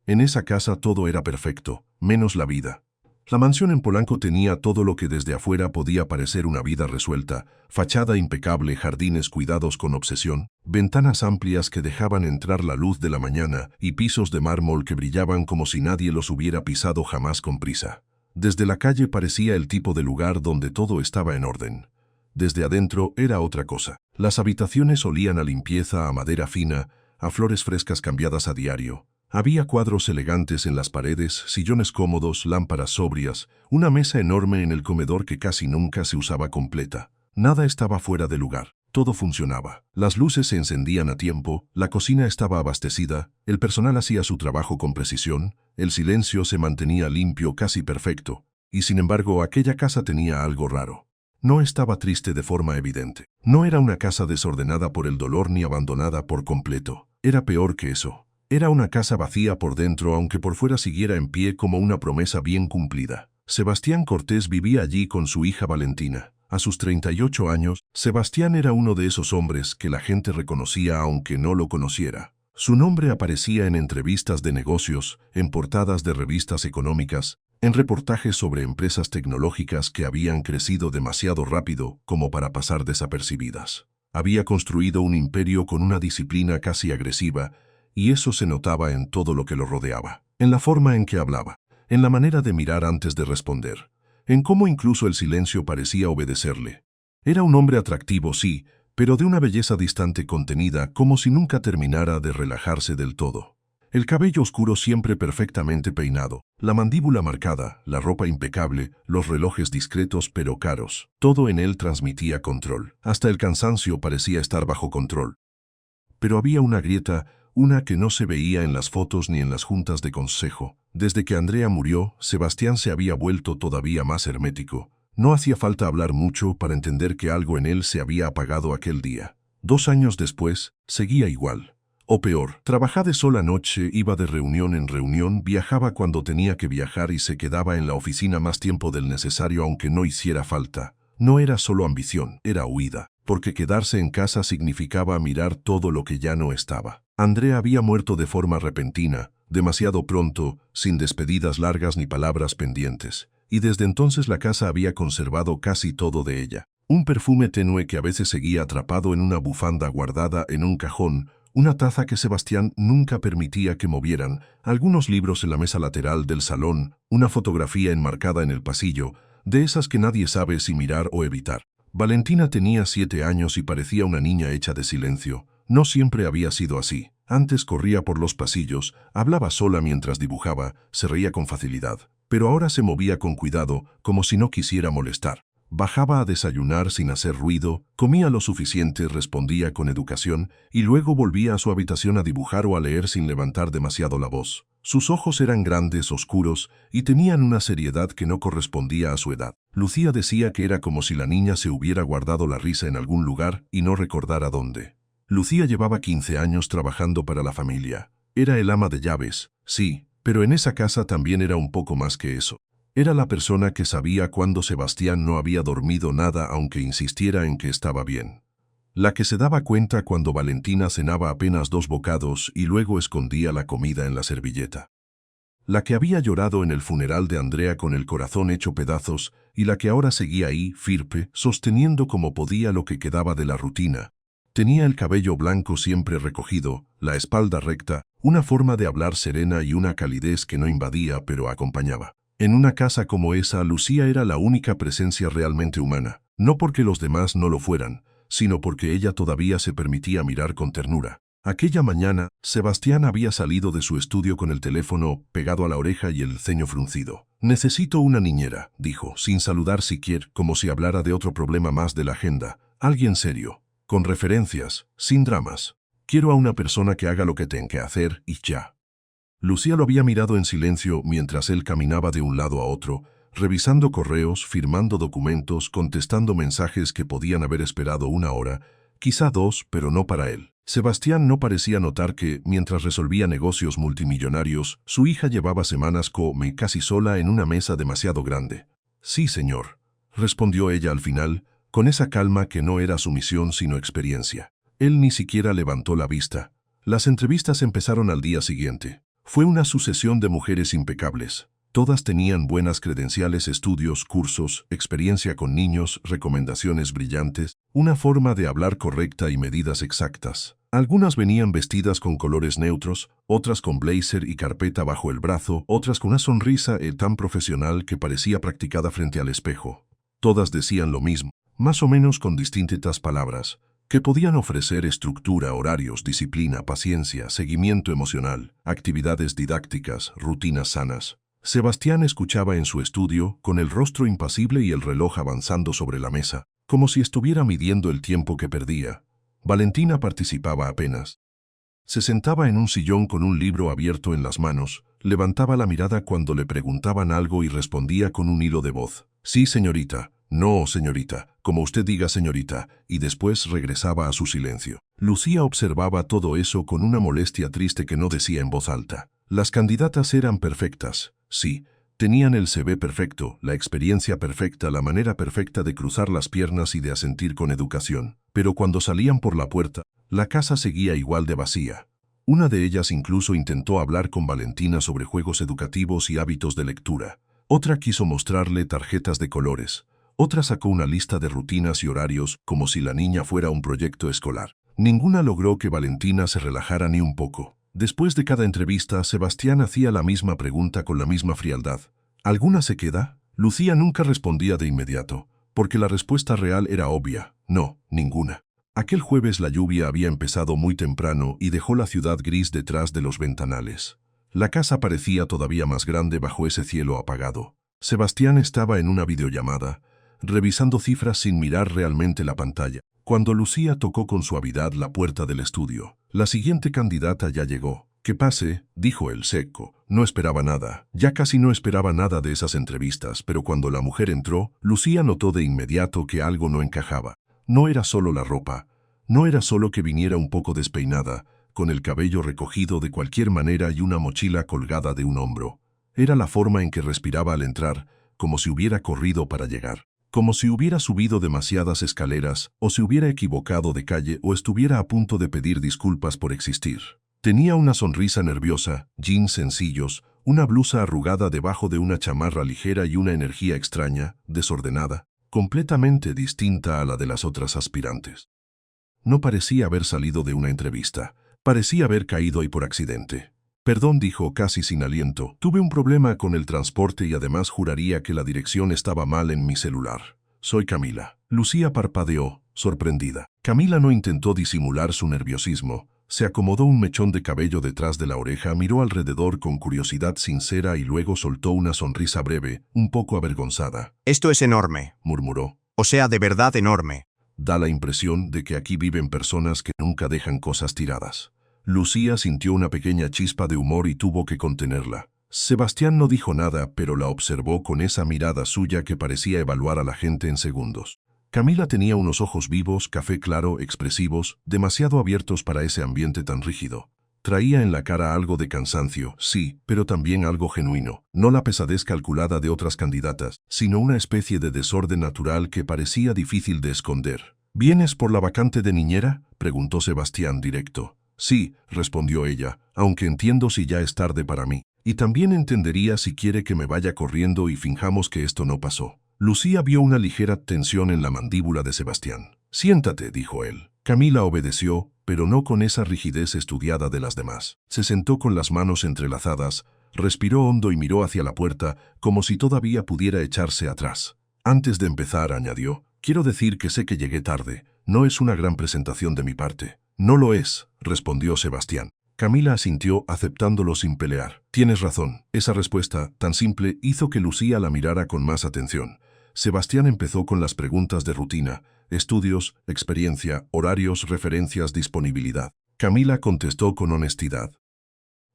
En esa casa todo era perfecto, menos la vida. La mansión en Polanco tenía todo lo que desde afuera podía parecer una vida resuelta: fachada impecable, jardines cuidados con obsesión, ventanas amplias que dejaban entrar la luz de la mañana y pisos de mármol que brillaban como si nadie los hubiera pisado jamás con prisa. Desde la calle parecía el tipo de lugar donde todo estaba en orden. Desde adentro era otra cosa. Las habitaciones olían a limpieza, a madera fina, a flores frescas cambiadas a diario. Había cuadros elegantes en las paredes, sillones cómodos, lámparas sobrias, una mesa enorme en el comedor que casi nunca se usaba completa. Nada estaba fuera de lugar. Todo funcionaba. Las luces se encendían a tiempo, la cocina estaba abastecida, el personal hacía su trabajo con precisión, el silencio se mantenía limpio, casi perfecto. Y sin embargo, aquella casa tenía algo raro. No estaba triste de forma evidente. No era una casa desordenada por el dolor ni abandonada por completo. Era peor que eso. Era una casa vacía por dentro, aunque por fuera siguiera en pie como una promesa bien cumplida. Sebastián Cortés vivía allí con su hija Valentina. A sus 38 años, Sebastián era uno de esos hombres que la gente reconocía aunque no lo conociera. Su nombre aparecía en entrevistas de negocios, en portadas de revistas económicas, en reportajes sobre empresas tecnológicas que habían crecido demasiado rápido como para pasar desapercibidas. Había construido un imperio con una disciplina casi agresiva, y eso se notaba en todo lo que lo rodeaba, en la forma en que hablaba, en la manera de mirar antes de responder, en cómo incluso el silencio parecía obedecerle. Era un hombre atractivo, sí, pero de una belleza distante, contenida, como si nunca terminara de relajarse del todo. El cabello oscuro siempre perfectamente peinado, la mandíbula marcada, la ropa impecable, los relojes discretos pero caros. Todo en él transmitía control. Hasta el cansancio parecía estar bajo control. Pero había una grieta, una que no se veía en las fotos ni en las juntas de consejo. Desde que Andrea murió, Sebastián se había vuelto todavía más hermético. No hacía falta hablar mucho para entender que algo en él se había apagado aquel día. 2 años después, seguía igual. O peor, trabajaba de sola noche, iba de reunión en reunión, viajaba cuando tenía que viajar y se quedaba en la oficina más tiempo del necesario aunque no hiciera falta. No era solo ambición, era huida, porque quedarse en casa significaba mirar todo lo que ya no estaba. Andrea había muerto de forma repentina, demasiado pronto, sin despedidas largas ni palabras pendientes, y desde entonces la casa había conservado casi todo de ella. Un perfume tenue que a veces seguía atrapado en una bufanda guardada en un cajón, una taza que Sebastián nunca permitía que movieran, algunos libros en la mesa lateral del salón, una fotografía enmarcada en el pasillo, de esas que nadie sabe si mirar o evitar. Valentina tenía 7 años y parecía una niña hecha de silencio. No siempre había sido así. Antes corría por los pasillos, hablaba sola mientras dibujaba, se reía con facilidad. Pero ahora se movía con cuidado, como si no quisiera molestar. Bajaba a desayunar sin hacer ruido, comía lo suficiente, respondía con educación, y luego volvía a su habitación a dibujar o a leer sin levantar demasiado la voz. Sus ojos eran grandes, oscuros, y tenían una seriedad que no correspondía a su edad. Lucía decía que era como si la niña se hubiera guardado la risa en algún lugar y no recordara dónde. Lucía llevaba 15 años trabajando para la familia. Era el ama de llaves, sí, pero en esa casa también era un poco más que eso. Era la persona que sabía cuándo Sebastián no había dormido nada aunque insistiera en que estaba bien. La que se daba cuenta cuando Valentina cenaba apenas 2 bocados y luego escondía la comida en la servilleta. La que había llorado en el funeral de Andrea con el corazón hecho pedazos y la que ahora seguía ahí, firme, sosteniendo como podía lo que quedaba de la rutina. Tenía el cabello blanco siempre recogido, la espalda recta, una forma de hablar serena y una calidez que no invadía pero acompañaba. En una casa como esa, Lucía era la única presencia realmente humana, no porque los demás no lo fueran, sino porque ella todavía se permitía mirar con ternura. Aquella mañana, Sebastián había salido de su estudio con el teléfono pegado a la oreja y el ceño fruncido. «Necesito una niñera», dijo, sin saludar siquiera, como si hablara de otro problema más de la agenda. «Alguien serio, con referencias, sin dramas. Quiero a una persona que haga lo que tenga que hacer y ya». Lucía lo había mirado en silencio mientras él caminaba de un lado a otro, revisando correos, firmando documentos, contestando mensajes que podían haber esperado 1 hora, quizá 2, pero no para él. Sebastián no parecía notar que, mientras resolvía negocios multimillonarios, su hija llevaba semanas casi sola en una mesa demasiado grande. «Sí, señor», respondió ella al final, con esa calma que no era sumisión sino experiencia. Él ni siquiera levantó la vista. Las entrevistas empezaron al día siguiente. Fue una sucesión de mujeres impecables. Todas tenían buenas credenciales, estudios, cursos, experiencia con niños, recomendaciones brillantes, una forma de hablar correcta y medidas exactas. Algunas venían vestidas con colores neutros, otras con blazer y carpeta bajo el brazo, otras con una sonrisa tan profesional que parecía practicada frente al espejo. Todas decían lo mismo, más o menos con distintas palabras, que podían ofrecer estructura, horarios, disciplina, paciencia, seguimiento emocional, actividades didácticas, rutinas sanas. Sebastián escuchaba en su estudio, con el rostro impasible y el reloj avanzando sobre la mesa, como si estuviera midiendo el tiempo que perdía. Valentina participaba apenas. Se sentaba en un sillón con un libro abierto en las manos, levantaba la mirada cuando le preguntaban algo y respondía con un hilo de voz. Sí, señorita. No, señorita. Como usted diga, señorita. Y después regresaba a su silencio. Lucía observaba todo eso con una molestia triste que no decía en voz alta. Las candidatas eran perfectas. Sí, tenían el CV perfecto, la experiencia perfecta, la manera perfecta de cruzar las piernas y de asentir con educación. Pero cuando salían por la puerta, la casa seguía igual de vacía. Una de ellas incluso intentó hablar con Valentina sobre juegos educativos y hábitos de lectura. Otra quiso mostrarle tarjetas de colores. Otra sacó una lista de rutinas y horarios como si la niña fuera un proyecto escolar. Ninguna logró que Valentina se relajara ni un poco. Después de cada entrevista, Sebastián hacía la misma pregunta con la misma frialdad. ¿Alguna se queda? Lucía nunca respondía de inmediato, porque la respuesta real era obvia. No, ninguna. Aquel jueves la lluvia había empezado muy temprano y dejó la ciudad gris detrás de los ventanales. La casa parecía todavía más grande bajo ese cielo apagado. Sebastián estaba en una videollamada, revisando cifras sin mirar realmente la pantalla, cuando Lucía tocó con suavidad la puerta del estudio. La siguiente candidata ya llegó. «Que pase», dijo él seco. No esperaba nada. Ya casi no esperaba nada de esas entrevistas, pero cuando la mujer entró, Lucía notó de inmediato que algo no encajaba. No era solo la ropa. No era solo que viniera un poco despeinada, con el cabello recogido de cualquier manera y una mochila colgada de un hombro. Era la forma en que respiraba al entrar, como si hubiera corrido para llegar. Como si hubiera subido demasiadas escaleras, o se hubiera equivocado de calle o estuviera a punto de pedir disculpas por existir. Tenía una sonrisa nerviosa, jeans sencillos, una blusa arrugada debajo de una chamarra ligera y una energía extraña, desordenada, completamente distinta a la de las otras aspirantes. No parecía haber salido de una entrevista, parecía haber caído ahí por accidente. «Perdón», dijo casi sin aliento, «tuve un problema con el transporte y además juraría que la dirección estaba mal en mi celular. Soy Camila». Lucía parpadeó, sorprendida. Camila no intentó disimular su nerviosismo. Se acomodó un mechón de cabello detrás de la oreja, miró alrededor con curiosidad sincera y luego soltó una sonrisa breve, un poco avergonzada. «Esto es enorme», murmuró. «O sea, de verdad enorme». Da la impresión de que aquí viven personas que nunca dejan cosas tiradas. Lucía sintió una pequeña chispa de humor y tuvo que contenerla. Sebastián no dijo nada, pero la observó con esa mirada suya que parecía evaluar a la gente en segundos. Camila tenía unos ojos vivos, café claro, expresivos, demasiado abiertos para ese ambiente tan rígido. Traía en la cara algo de cansancio, sí, pero también algo genuino. No la pesadez calculada de otras candidatas, sino una especie de desorden natural que parecía difícil de esconder. «¿Vienes por la vacante de niñera?», preguntó Sebastián directo. «Sí», respondió ella, «aunque entiendo si ya es tarde para mí. Y también entendería si quiere que me vaya corriendo y finjamos que esto no pasó». Lucía vio una ligera tensión en la mandíbula de Sebastián. «Siéntate», dijo él. Camila obedeció, pero no con esa rigidez estudiada de las demás. Se sentó con las manos entrelazadas, respiró hondo y miró hacia la puerta, como si todavía pudiera echarse atrás. Antes de empezar, añadió, «quiero decir que sé que llegué tarde. No es una gran presentación de mi parte». «No lo es», respondió Sebastián. Camila asintió, aceptándolo sin pelear. «Tienes razón». Esa respuesta, tan simple, hizo que Lucía la mirara con más atención. Sebastián empezó con las preguntas de rutina: estudios, experiencia, horarios, referencias, disponibilidad. Camila contestó con honestidad.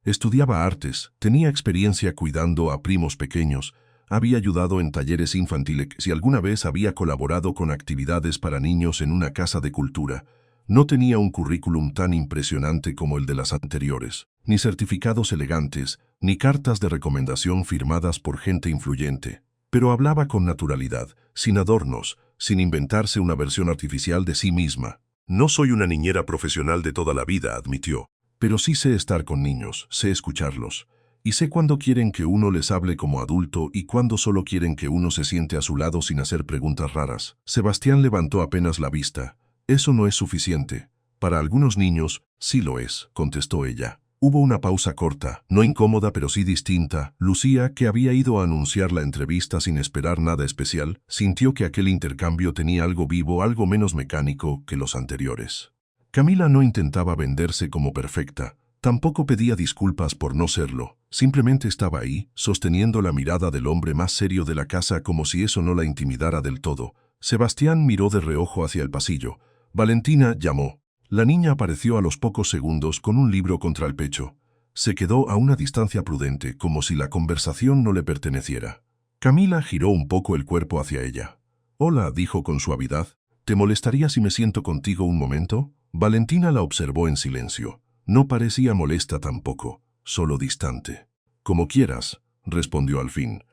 Estudiaba artes, tenía experiencia cuidando a primos pequeños, había ayudado en talleres infantiles y alguna vez había colaborado con actividades para niños en una casa de cultura. No tenía un currículum tan impresionante como el de las anteriores, ni certificados elegantes, ni cartas de recomendación firmadas por gente influyente. Pero hablaba con naturalidad, sin adornos, sin inventarse una versión artificial de sí misma. «No soy una niñera profesional de toda la vida», admitió, pero sí sé estar con niños, sé escucharlos. Y sé cuándo quieren que uno les hable como adulto y cuándo solo quieren que uno se siente a su lado sin hacer preguntas raras. Sebastián levantó apenas la vista. Eso no es suficiente. Para algunos niños, sí lo es, contestó ella. Hubo una pausa corta, no incómoda pero sí distinta. Lucía, que había ido a anunciar la entrevista sin esperar nada especial, sintió que aquel intercambio tenía algo vivo, algo menos mecánico que los anteriores. Camila no intentaba venderse como perfecta. Tampoco pedía disculpas por no serlo, simplemente estaba ahí, sosteniendo la mirada del hombre más serio de la casa como si eso no la intimidara del todo. Sebastián miró de reojo hacia el pasillo. Valentina llamó. La niña apareció a los pocos segundos con un libro contra el pecho. Se quedó a una distancia prudente, como si la conversación no le perteneciera. Camila giró un poco el cuerpo hacia ella. «Hola», dijo con suavidad. «¿Te molestaría si me siento contigo un momento?» Valentina la observó en silencio. No parecía molesta tampoco, solo distante. «Como quieras», respondió al fin.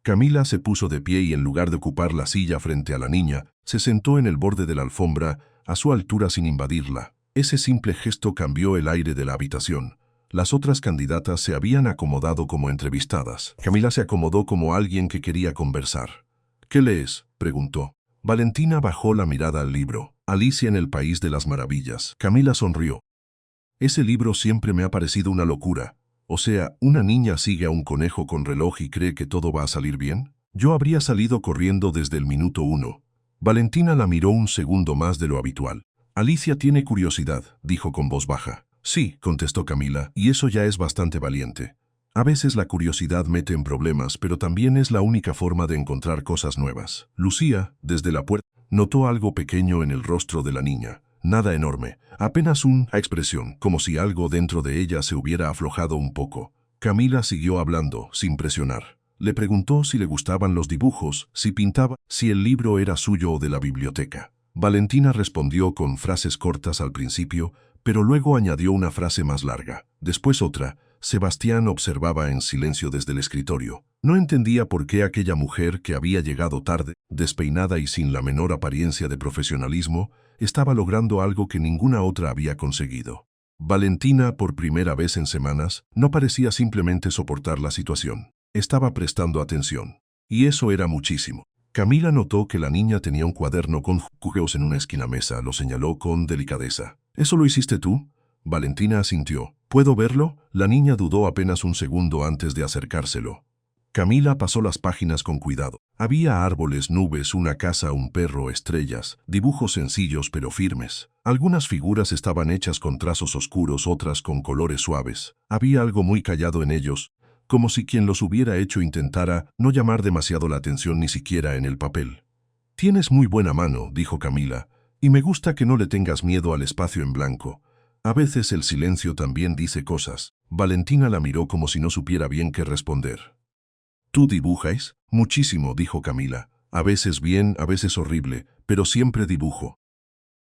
Camila se puso de pie y en lugar de ocupar la silla frente a la niña, se sentó en el borde de la alfombra, a su altura sin invadirla. Ese simple gesto cambió el aire de la habitación. Las otras candidatas se habían acomodado como entrevistadas. Camila se acomodó como alguien que quería conversar. «¿Qué lees?», preguntó. Valentina bajó la mirada al libro. «Alicia en el País de las Maravillas». Camila sonrió. «Ese libro siempre me ha parecido una locura. O sea, ¿una niña sigue a un conejo con reloj y cree que todo va a salir bien? Yo habría salido corriendo desde el minuto 1. Valentina la miró un segundo más de lo habitual. «Alicia tiene curiosidad», dijo con voz baja. «Sí», contestó Camila, «y eso ya es bastante valiente. A veces la curiosidad mete en problemas, pero también es la única forma de encontrar cosas nuevas». Lucía, desde la puerta, notó algo pequeño en el rostro de la niña. Nada enorme, apenas una expresión, como si algo dentro de ella se hubiera aflojado un poco. Camila siguió hablando, sin presionar. Le preguntó si le gustaban los dibujos, si pintaba, si el libro era suyo o de la biblioteca. Valentina respondió con frases cortas al principio, pero luego añadió una frase más larga. Después otra. Sebastián observaba en silencio desde el escritorio. No entendía por qué aquella mujer que había llegado tarde, despeinada y sin la menor apariencia de profesionalismo, estaba logrando algo que ninguna otra había conseguido. Valentina, por primera vez en semanas, no parecía simplemente soportar la situación. Estaba prestando atención. Y eso era muchísimo. Camila notó que la niña tenía un cuaderno con juegos en una esquina mesa, lo señaló con delicadeza. «¿Eso lo hiciste tú?». Valentina asintió. «¿Puedo verlo?». La niña dudó apenas un segundo antes de acercárselo. Camila pasó las páginas con cuidado. Había árboles, nubes, una casa, un perro, estrellas, dibujos sencillos pero firmes. Algunas figuras estaban hechas con trazos oscuros, otras con colores suaves. Había algo muy callado en ellos, como si quien los hubiera hecho intentara no llamar demasiado la atención ni siquiera en el papel. «Tienes muy buena mano», dijo Camila, «y me gusta que no le tengas miedo al espacio en blanco. A veces el silencio también dice cosas». Valentina la miró como si no supiera bien qué responder. «¿Tú dibujas?». «Muchísimo», dijo Camila. «A veces bien, a veces horrible, pero siempre dibujo.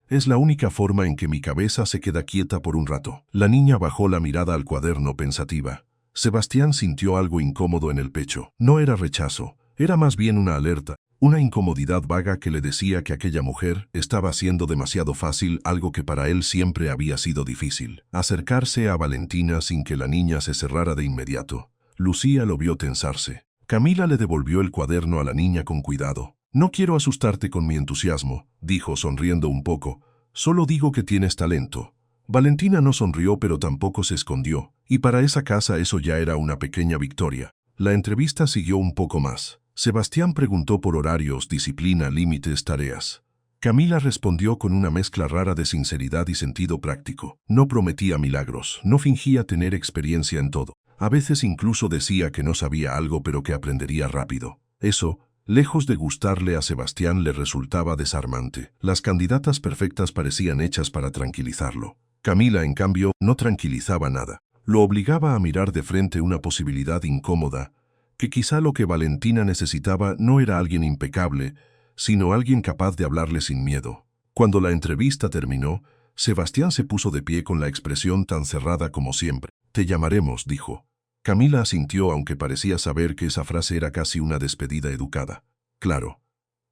Es la única forma en que mi cabeza se queda quieta por un rato». La niña bajó la mirada al cuaderno pensativa. Sebastián sintió algo incómodo en el pecho. No era rechazo, era más bien una alerta, una incomodidad vaga que le decía que aquella mujer estaba haciendo demasiado fácil algo que para él siempre había sido difícil. Acercarse a Valentina sin que la niña se cerrara de inmediato. Lucía lo vio tensarse. Camila le devolvió el cuaderno a la niña con cuidado. «No quiero asustarte con mi entusiasmo», dijo sonriendo un poco. «Solo digo que tienes talento». Valentina no sonrió pero tampoco se escondió, y para esa casa eso ya era una pequeña victoria. La entrevista siguió un poco más. Sebastián preguntó por horarios, disciplina, límites, tareas. Camila respondió con una mezcla rara de sinceridad y sentido práctico. No prometía milagros, no fingía tener experiencia en todo. A veces incluso decía que no sabía algo pero que aprendería rápido. Eso, lejos de gustarle a Sebastián, le resultaba desarmante. Las candidatas perfectas parecían hechas para tranquilizarlo. Camila, en cambio, no tranquilizaba nada. Lo obligaba a mirar de frente una posibilidad incómoda, que quizá lo que Valentina necesitaba no era alguien impecable, sino alguien capaz de hablarle sin miedo. Cuando la entrevista terminó, Sebastián se puso de pie con la expresión tan cerrada como siempre. «Te llamaremos», dijo. Camila asintió aunque parecía saber que esa frase era casi una despedida educada. «Claro».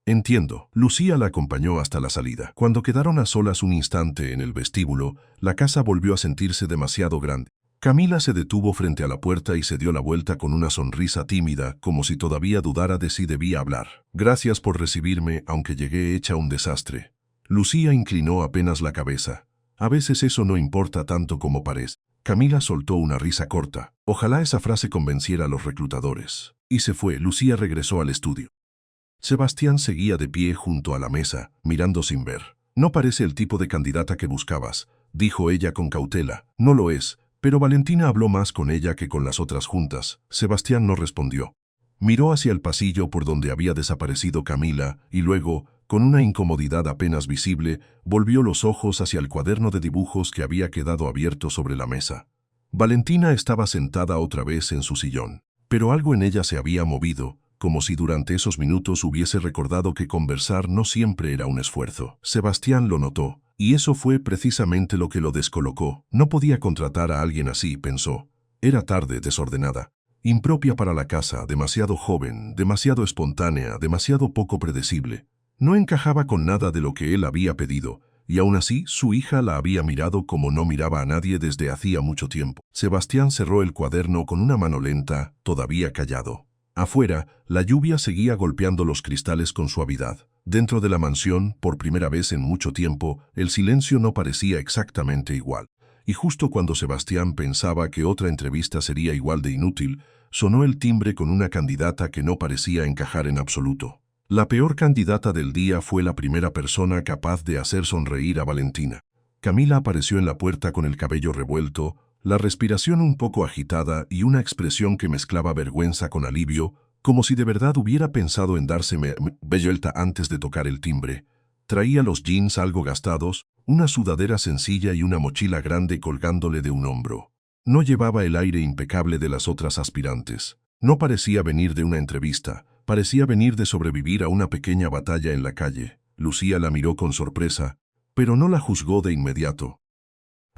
Entiendo. Lucía la acompañó hasta la salida. Cuando quedaron a solas un instante en el vestíbulo, la casa volvió a sentirse demasiado grande. Camila se detuvo frente a la puerta y se dio la vuelta con una sonrisa tímida, como si todavía dudara de si debía hablar. Gracias por recibirme, aunque llegué hecha un desastre. Lucía inclinó apenas la cabeza. A veces eso no importa tanto como parece. Camila soltó una risa corta. Ojalá esa frase convenciera a los reclutadores. Y se fue. Lucía regresó al estudio. Sebastián seguía de pie junto a la mesa, mirando sin ver. No parece el tipo de candidata que buscabas, dijo ella con cautela. No lo es, pero Valentina habló más con ella que con las otras juntas. Sebastián no respondió. Miró hacia el pasillo por donde había desaparecido Camila y luego, con una incomodidad apenas visible, volvió los ojos hacia el cuaderno de dibujos que había quedado abierto sobre la mesa. Valentina estaba sentada otra vez en su sillón, pero algo en ella se había movido, como si durante esos minutos hubiese recordado que conversar no siempre era un esfuerzo. Sebastián lo notó, y eso fue precisamente lo que lo descolocó. No podía contratar a alguien así, pensó. Era tarde, desordenada. Impropia para la casa, demasiado joven, demasiado espontánea, demasiado poco predecible. No encajaba con nada de lo que él había pedido, y aún así su hija la había mirado como no miraba a nadie desde hacía mucho tiempo. Sebastián cerró el cuaderno con una mano lenta, todavía callado. Afuera, la lluvia seguía golpeando los cristales con suavidad. Dentro de la mansión, por primera vez en mucho tiempo, el silencio no parecía exactamente igual. Y justo cuando Sebastián pensaba que otra entrevista sería igual de inútil, sonó el timbre con una candidata que no parecía encajar en absoluto. La peor candidata del día fue la primera persona capaz de hacer sonreír a Valentina. Camila apareció en la puerta con el cabello revuelto, la respiración un poco agitada y una expresión que mezclaba vergüenza con alivio, como si de verdad hubiera pensado en darse vuelta antes de tocar el timbre. Traía los jeans algo gastados, una sudadera sencilla y una mochila grande colgándole de un hombro. No llevaba el aire impecable de las otras aspirantes. No parecía venir de una entrevista, parecía venir de sobrevivir a una pequeña batalla en la calle. Lucía la miró con sorpresa, pero no la juzgó de inmediato.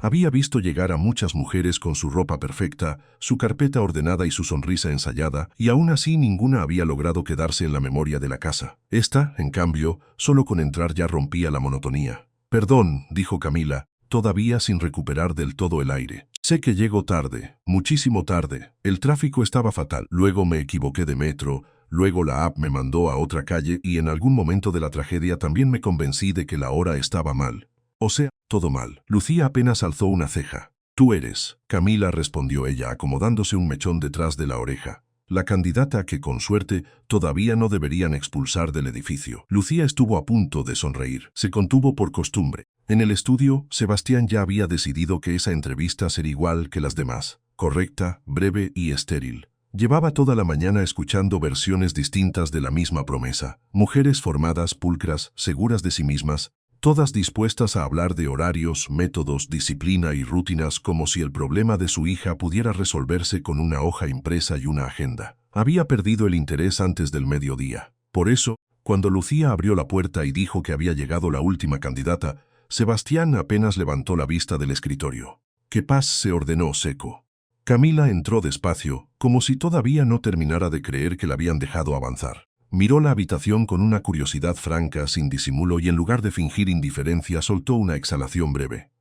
Había visto llegar a muchas mujeres con su ropa perfecta, su carpeta ordenada y su sonrisa ensayada, y aún así ninguna había logrado quedarse en la memoria de la casa. Esta, en cambio, solo con entrar ya rompía la monotonía. «Perdón», dijo Camila, todavía sin recuperar del todo el aire. «Sé que llego tarde, muchísimo tarde. El tráfico estaba fatal. Luego me equivoqué de metro, luego la app me mandó a otra calle y en algún momento de la tragedia también me convencí de que la hora estaba mal. O sea, todo mal». Lucía apenas alzó una ceja. «Tú eres», Camila respondió ella, acomodándose un mechón detrás de la oreja. «La candidata que, con suerte, todavía no deberían expulsar del edificio». Lucía estuvo a punto de sonreír. Se contuvo por costumbre. En el estudio, Sebastián ya había decidido que esa entrevista sería igual que las demás. Correcta, breve y estéril. Llevaba toda la mañana escuchando versiones distintas de la misma promesa. Mujeres formadas, pulcras, seguras de sí mismas, todas dispuestas a hablar de horarios, métodos, disciplina y rutinas como si el problema de su hija pudiera resolverse con una hoja impresa y una agenda. Había perdido el interés antes del mediodía. Por eso, cuando Lucía abrió la puerta y dijo que había llegado la última candidata, Sebastián apenas levantó la vista del escritorio. «¡Que paz!», se ordenó seco. Camila entró despacio, como si todavía no terminara de creer que la habían dejado avanzar. Miró la habitación con una curiosidad franca, sin disimulo, y en lugar de fingir indiferencia, soltó una exhalación breve.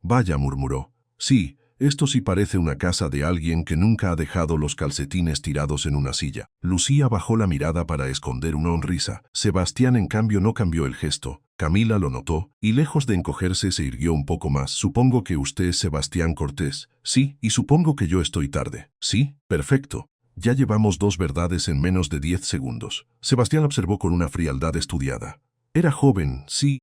«Vaya», murmuró. «Sí, esto sí parece una casa de alguien que nunca ha dejado los calcetines tirados en una silla». Lucía bajó la mirada para esconder una sonrisa. Sebastián, en cambio, no cambió el gesto. Camila lo notó, y lejos de encogerse se irguió un poco más. «Supongo que usted es Sebastián Cortés». «Sí, y supongo que yo estoy tarde». «Sí, perfecto. Ya llevamos 2 verdades en menos de 10 segundos». Sebastián observó con una frialdad estudiada. Era joven, sí,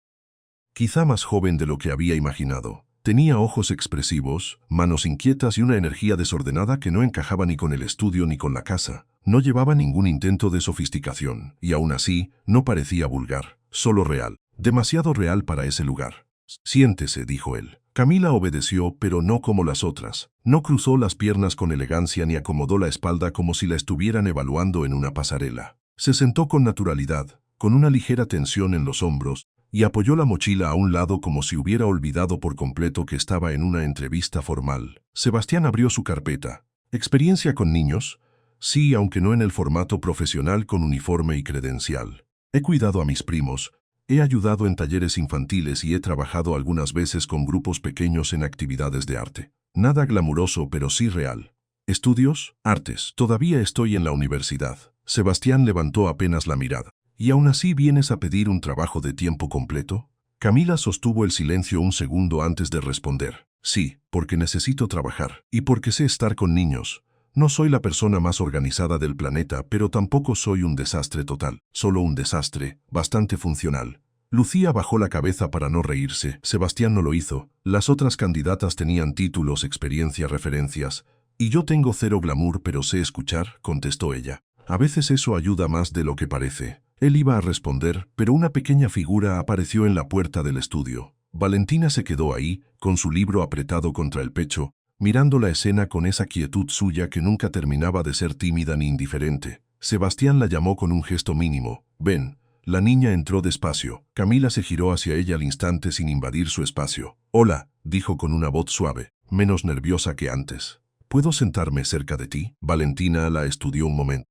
quizá más joven de lo que había imaginado. Tenía ojos expresivos, manos inquietas y una energía desordenada que no encajaba ni con el estudio ni con la casa. No llevaba ningún intento de sofisticación, y aún así no parecía vulgar, solo real, demasiado real para ese lugar. «Siéntese», dijo él. Camila obedeció, pero no como las otras. No cruzó las piernas con elegancia ni acomodó la espalda como si la estuvieran evaluando en una pasarela. Se sentó con naturalidad, con una ligera tensión en los hombros, y apoyó la mochila a un lado como si hubiera olvidado por completo que estaba en una entrevista formal. Sebastián abrió su carpeta. «¿Experiencia con niños?» «Sí, aunque no en el formato profesional con uniforme y credencial». He cuidado a mis primos, he ayudado en talleres infantiles y he trabajado algunas veces con grupos pequeños en actividades de arte. Nada glamuroso, pero sí real. ¿Estudios? Artes. Todavía estoy en la universidad. Sebastián levantó apenas la mirada. ¿Y aún así vienes a pedir un trabajo de tiempo completo? Camila sostuvo el silencio un segundo antes de responder. Sí, porque necesito trabajar. Y porque sé estar con niños. No soy la persona más organizada del planeta, pero tampoco soy un desastre total. Solo un desastre, bastante funcional. Lucía bajó la cabeza para no reírse. Sebastián no lo hizo. Las otras candidatas tenían títulos, experiencia, referencias. Y yo tengo cero glamour, pero sé escuchar, contestó ella. A veces eso ayuda más de lo que parece. Él iba a responder, pero una pequeña figura apareció en la puerta del estudio. Valentina se quedó ahí, con su libro apretado contra el pecho, mirando la escena con esa quietud suya que nunca terminaba de ser tímida ni indiferente. Sebastián la llamó con un gesto mínimo. Ven. La niña entró despacio. Camila se giró hacia ella al instante sin invadir su espacio. Hola, dijo con una voz suave, menos nerviosa que antes. ¿Puedo sentarme cerca de ti? Valentina la estudió un momento.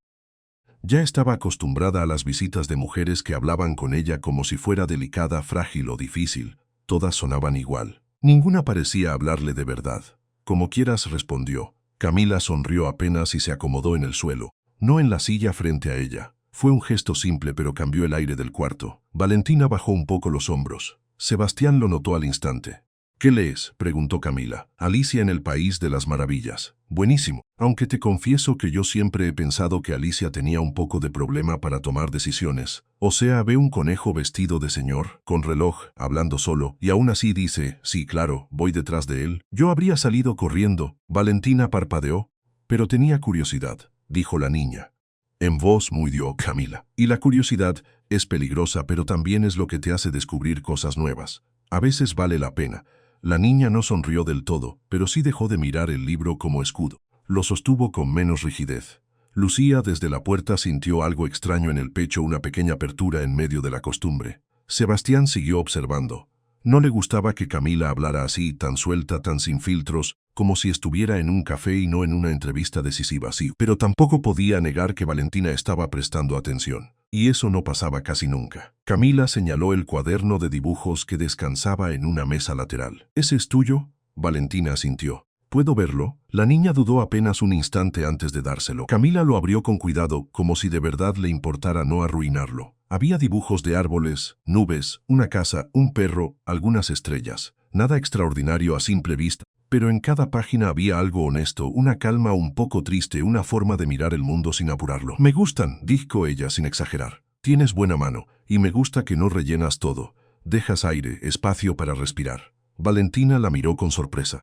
Ya estaba acostumbrada a las visitas de mujeres que hablaban con ella como si fuera delicada, frágil o difícil. Todas sonaban igual. Ninguna parecía hablarle de verdad. Como quieras, respondió. Camila sonrió apenas y se acomodó en el suelo, no en la silla frente a ella. Fue un gesto simple, pero cambió el aire del cuarto. Valentina bajó un poco los hombros. Sebastián lo notó al instante. ¿Qué lees?, preguntó Camila. Alicia en el País de las Maravillas. Buenísimo. Aunque te confieso que yo siempre he pensado que Alicia tenía un poco de problema para tomar decisiones. O sea, ve un conejo vestido de señor, con reloj, hablando solo, y aún así dice, sí, claro, voy detrás de él. Yo habría salido corriendo. Valentina parpadeó. Pero tenía curiosidad, dijo la niña. En voz muy dio Camila. Y la curiosidad es peligrosa, pero también es lo que te hace descubrir cosas nuevas. A veces vale la pena. La niña no sonrió del todo, pero sí dejó de mirar el libro como escudo. Lo sostuvo con menos rigidez. Lucía desde la puerta sintió algo extraño en el pecho, una pequeña apertura en medio de la costumbre. Sebastián siguió observando. No le gustaba que Camila hablara así, tan suelta, tan sin filtros, como si estuviera en un café y no en una entrevista decisiva, sí. Pero tampoco podía negar que Valentina estaba prestando atención. Y eso no pasaba casi nunca. Camila señaló el cuaderno de dibujos que descansaba en una mesa lateral. ¿Ese es tuyo? Valentina asintió. ¿Puedo verlo? La niña dudó apenas un instante antes de dárselo. Camila lo abrió con cuidado, como si de verdad le importara no arruinarlo. Había dibujos de árboles, nubes, una casa, un perro, algunas estrellas. Nada extraordinario a simple vista, pero en cada página había algo honesto, una calma un poco triste, una forma de mirar el mundo sin apurarlo. Me gustan, dijo ella sin exagerar. Tienes buena mano, y me gusta que no rellenas todo. Dejas aire, espacio para respirar. Valentina la miró con sorpresa.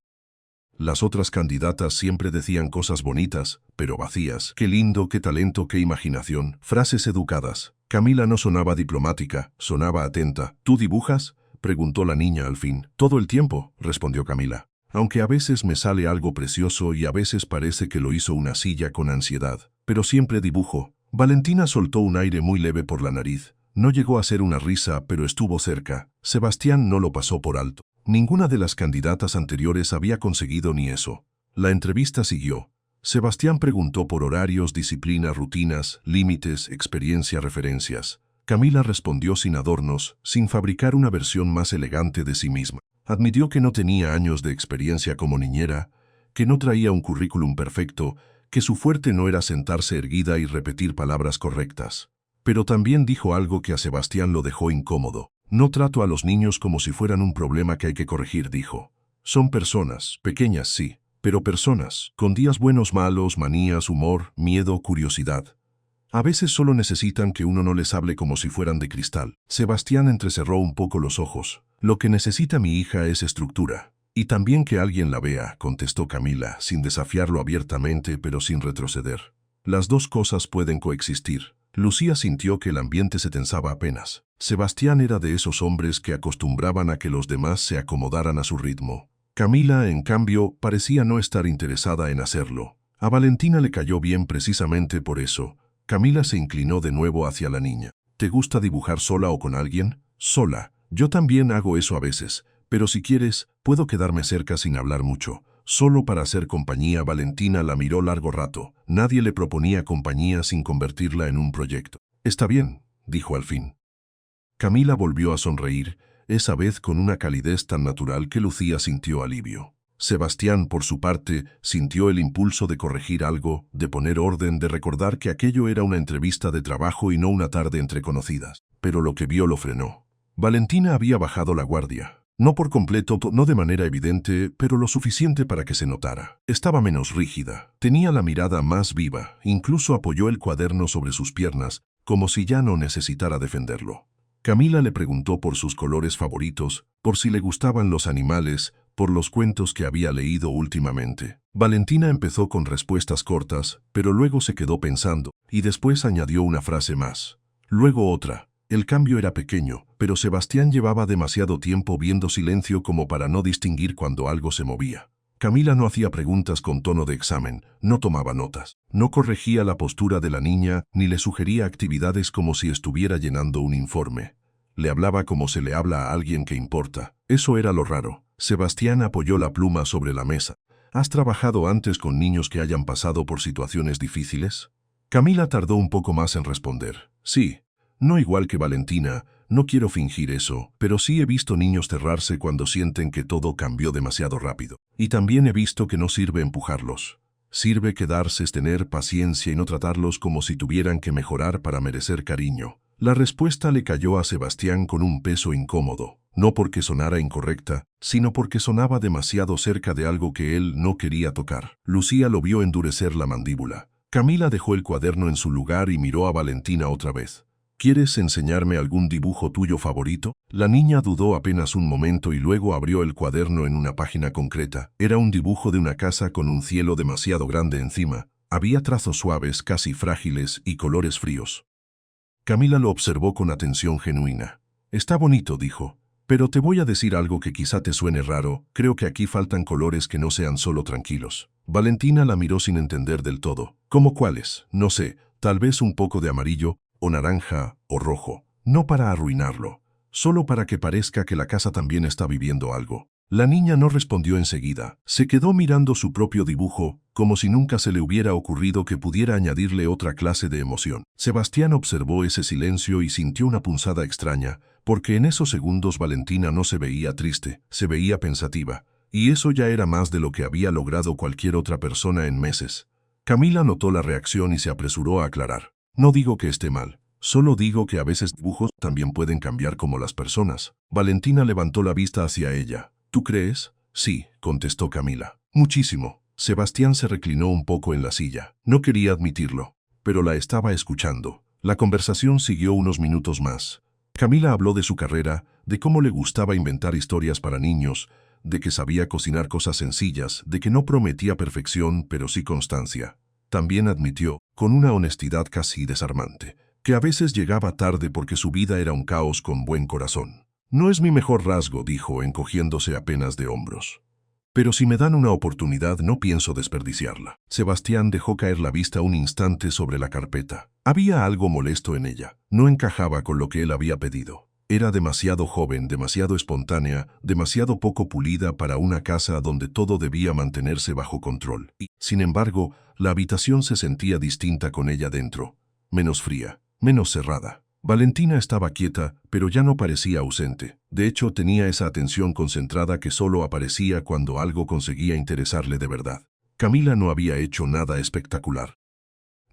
Las otras candidatas siempre decían cosas bonitas, pero vacías. Qué lindo, qué talento, qué imaginación. Frases educadas. Camila no sonaba diplomática, sonaba atenta. ¿Tú dibujas?, preguntó la niña al fin. Todo el tiempo, respondió Camila. Aunque a veces me sale algo precioso y a veces parece que lo hizo una silla con ansiedad. Pero siempre dibujo. Valentina soltó un aire muy leve por la nariz. No llegó a ser una risa, pero estuvo cerca. Sebastián no lo pasó por alto. Ninguna de las candidatas anteriores había conseguido ni eso. La entrevista siguió. Sebastián preguntó por horarios, disciplina, rutinas, límites, experiencia, referencias. Camila respondió sin adornos, sin fabricar una versión más elegante de sí misma. Admitió que no tenía años de experiencia como niñera, que no traía un currículum perfecto, que su fuerte no era sentarse erguida y repetir palabras correctas. Pero también dijo algo que a Sebastián lo dejó incómodo. No trato a los niños como si fueran un problema que hay que corregir, dijo. Son personas, pequeñas sí, pero personas, con días buenos, malos, manías, humor, miedo, curiosidad. A veces solo necesitan que uno no les hable como si fueran de cristal. Sebastián entrecerró un poco los ojos. Lo que necesita mi hija es estructura. Y también que alguien la vea, contestó Camila, sin desafiarlo abiertamente, pero sin retroceder. Las dos cosas pueden coexistir. Lucía sintió que el ambiente se tensaba apenas. Sebastián era de esos hombres que acostumbraban a que los demás se acomodaran a su ritmo. Camila, en cambio, parecía no estar interesada en hacerlo. A Valentina le cayó bien precisamente por eso. Camila se inclinó de nuevo hacia la niña. ¿Te gusta dibujar sola o con alguien? Sola. Yo también hago eso a veces, pero si quieres, puedo quedarme cerca sin hablar mucho. Solo para hacer compañía. Valentina la miró largo rato. Nadie le proponía compañía sin convertirla en un proyecto. Está bien, dijo al fin. Camila volvió a sonreír, esa vez con una calidez tan natural que Lucía sintió alivio. Sebastián, por su parte, sintió el impulso de corregir algo, de poner orden, de recordar que aquello era una entrevista de trabajo y no una tarde entre conocidas. Pero lo que vio lo frenó. Valentina había bajado la guardia. No por completo, no de manera evidente, pero lo suficiente para que se notara. Estaba menos rígida. Tenía la mirada más viva. Incluso apoyó el cuaderno sobre sus piernas, como si ya no necesitara defenderlo. Camila le preguntó por sus colores favoritos, por si le gustaban los animales, por los cuentos que había leído últimamente. Valentina empezó con respuestas cortas, pero luego se quedó pensando, y después añadió una frase más. Luego otra. El cambio era pequeño, pero Sebastián llevaba demasiado tiempo viendo silencio como para no distinguir cuando algo se movía. Camila no hacía preguntas con tono de examen, no tomaba notas, no corregía la postura de la niña, ni le sugería actividades como si estuviera llenando un informe. Le hablaba como se le habla a alguien que importa. Eso era lo raro. Sebastián apoyó la pluma sobre la mesa. ¿Has trabajado antes con niños que hayan pasado por situaciones difíciles? Camila tardó un poco más en responder. Sí. No igual que Valentina, no quiero fingir eso, pero sí he visto niños cerrarse cuando sienten que todo cambió demasiado rápido. Y también he visto que no sirve empujarlos. Sirve quedarse, tener paciencia y no tratarlos como si tuvieran que mejorar para merecer cariño. La respuesta le cayó a Sebastián con un peso incómodo, no porque sonara incorrecta, sino porque sonaba demasiado cerca de algo que él no quería tocar. Lucía lo vio endurecer la mandíbula. Camila dejó el cuaderno en su lugar y miró a Valentina otra vez. ¿Quieres enseñarme algún dibujo tuyo favorito? La niña dudó apenas un momento y luego abrió el cuaderno en una página concreta. Era un dibujo de una casa con un cielo demasiado grande encima. Había trazos suaves, casi frágiles, y colores fríos. Camila lo observó con atención genuina. Está bonito, dijo. Pero te voy a decir algo que quizá te suene raro. Creo que aquí faltan colores que no sean solo tranquilos. Valentina la miró sin entender del todo. ¿Cómo cuáles? No sé, tal vez un poco de amarillo, o naranja, o rojo. No para arruinarlo, solo para que parezca que la casa también está viviendo algo. La niña no respondió enseguida. Se quedó mirando su propio dibujo, como si nunca se le hubiera ocurrido que pudiera añadirle otra clase de emoción. Sebastián observó ese silencio y sintió una punzada extraña, porque en esos segundos Valentina no se veía triste, se veía pensativa, y eso ya era más de lo que había logrado cualquier otra persona en meses. Camila notó la reacción y se apresuró a aclarar. No digo que esté mal, solo digo que a veces dibujos también pueden cambiar como las personas. Valentina levantó la vista hacia ella. ¿Tú crees? Sí, contestó Camila. Muchísimo. Sebastián se reclinó un poco en la silla. No quería admitirlo, pero la estaba escuchando. La conversación siguió unos minutos más. Camila habló de su carrera, de cómo le gustaba inventar historias para niños, de que sabía cocinar cosas sencillas, de que no prometía perfección, pero sí constancia. También admitió, con una honestidad casi desarmante, que a veces llegaba tarde porque su vida era un caos con buen corazón. No es mi mejor rasgo, dijo, encogiéndose apenas de hombros. Pero si me dan una oportunidad, no pienso desperdiciarla. Sebastián dejó caer la vista un instante sobre la carpeta. Había algo molesto en ella. No encajaba con lo que él había pedido. Era demasiado joven, demasiado espontánea, demasiado poco pulida para una casa donde todo debía mantenerse bajo control. Y, sin embargo, la habitación se sentía distinta con ella dentro. Menos fría, menos cerrada. Valentina estaba quieta, pero ya no parecía ausente. De hecho, tenía esa atención concentrada que solo aparecía cuando algo conseguía interesarle de verdad. Camila no había hecho nada espectacular.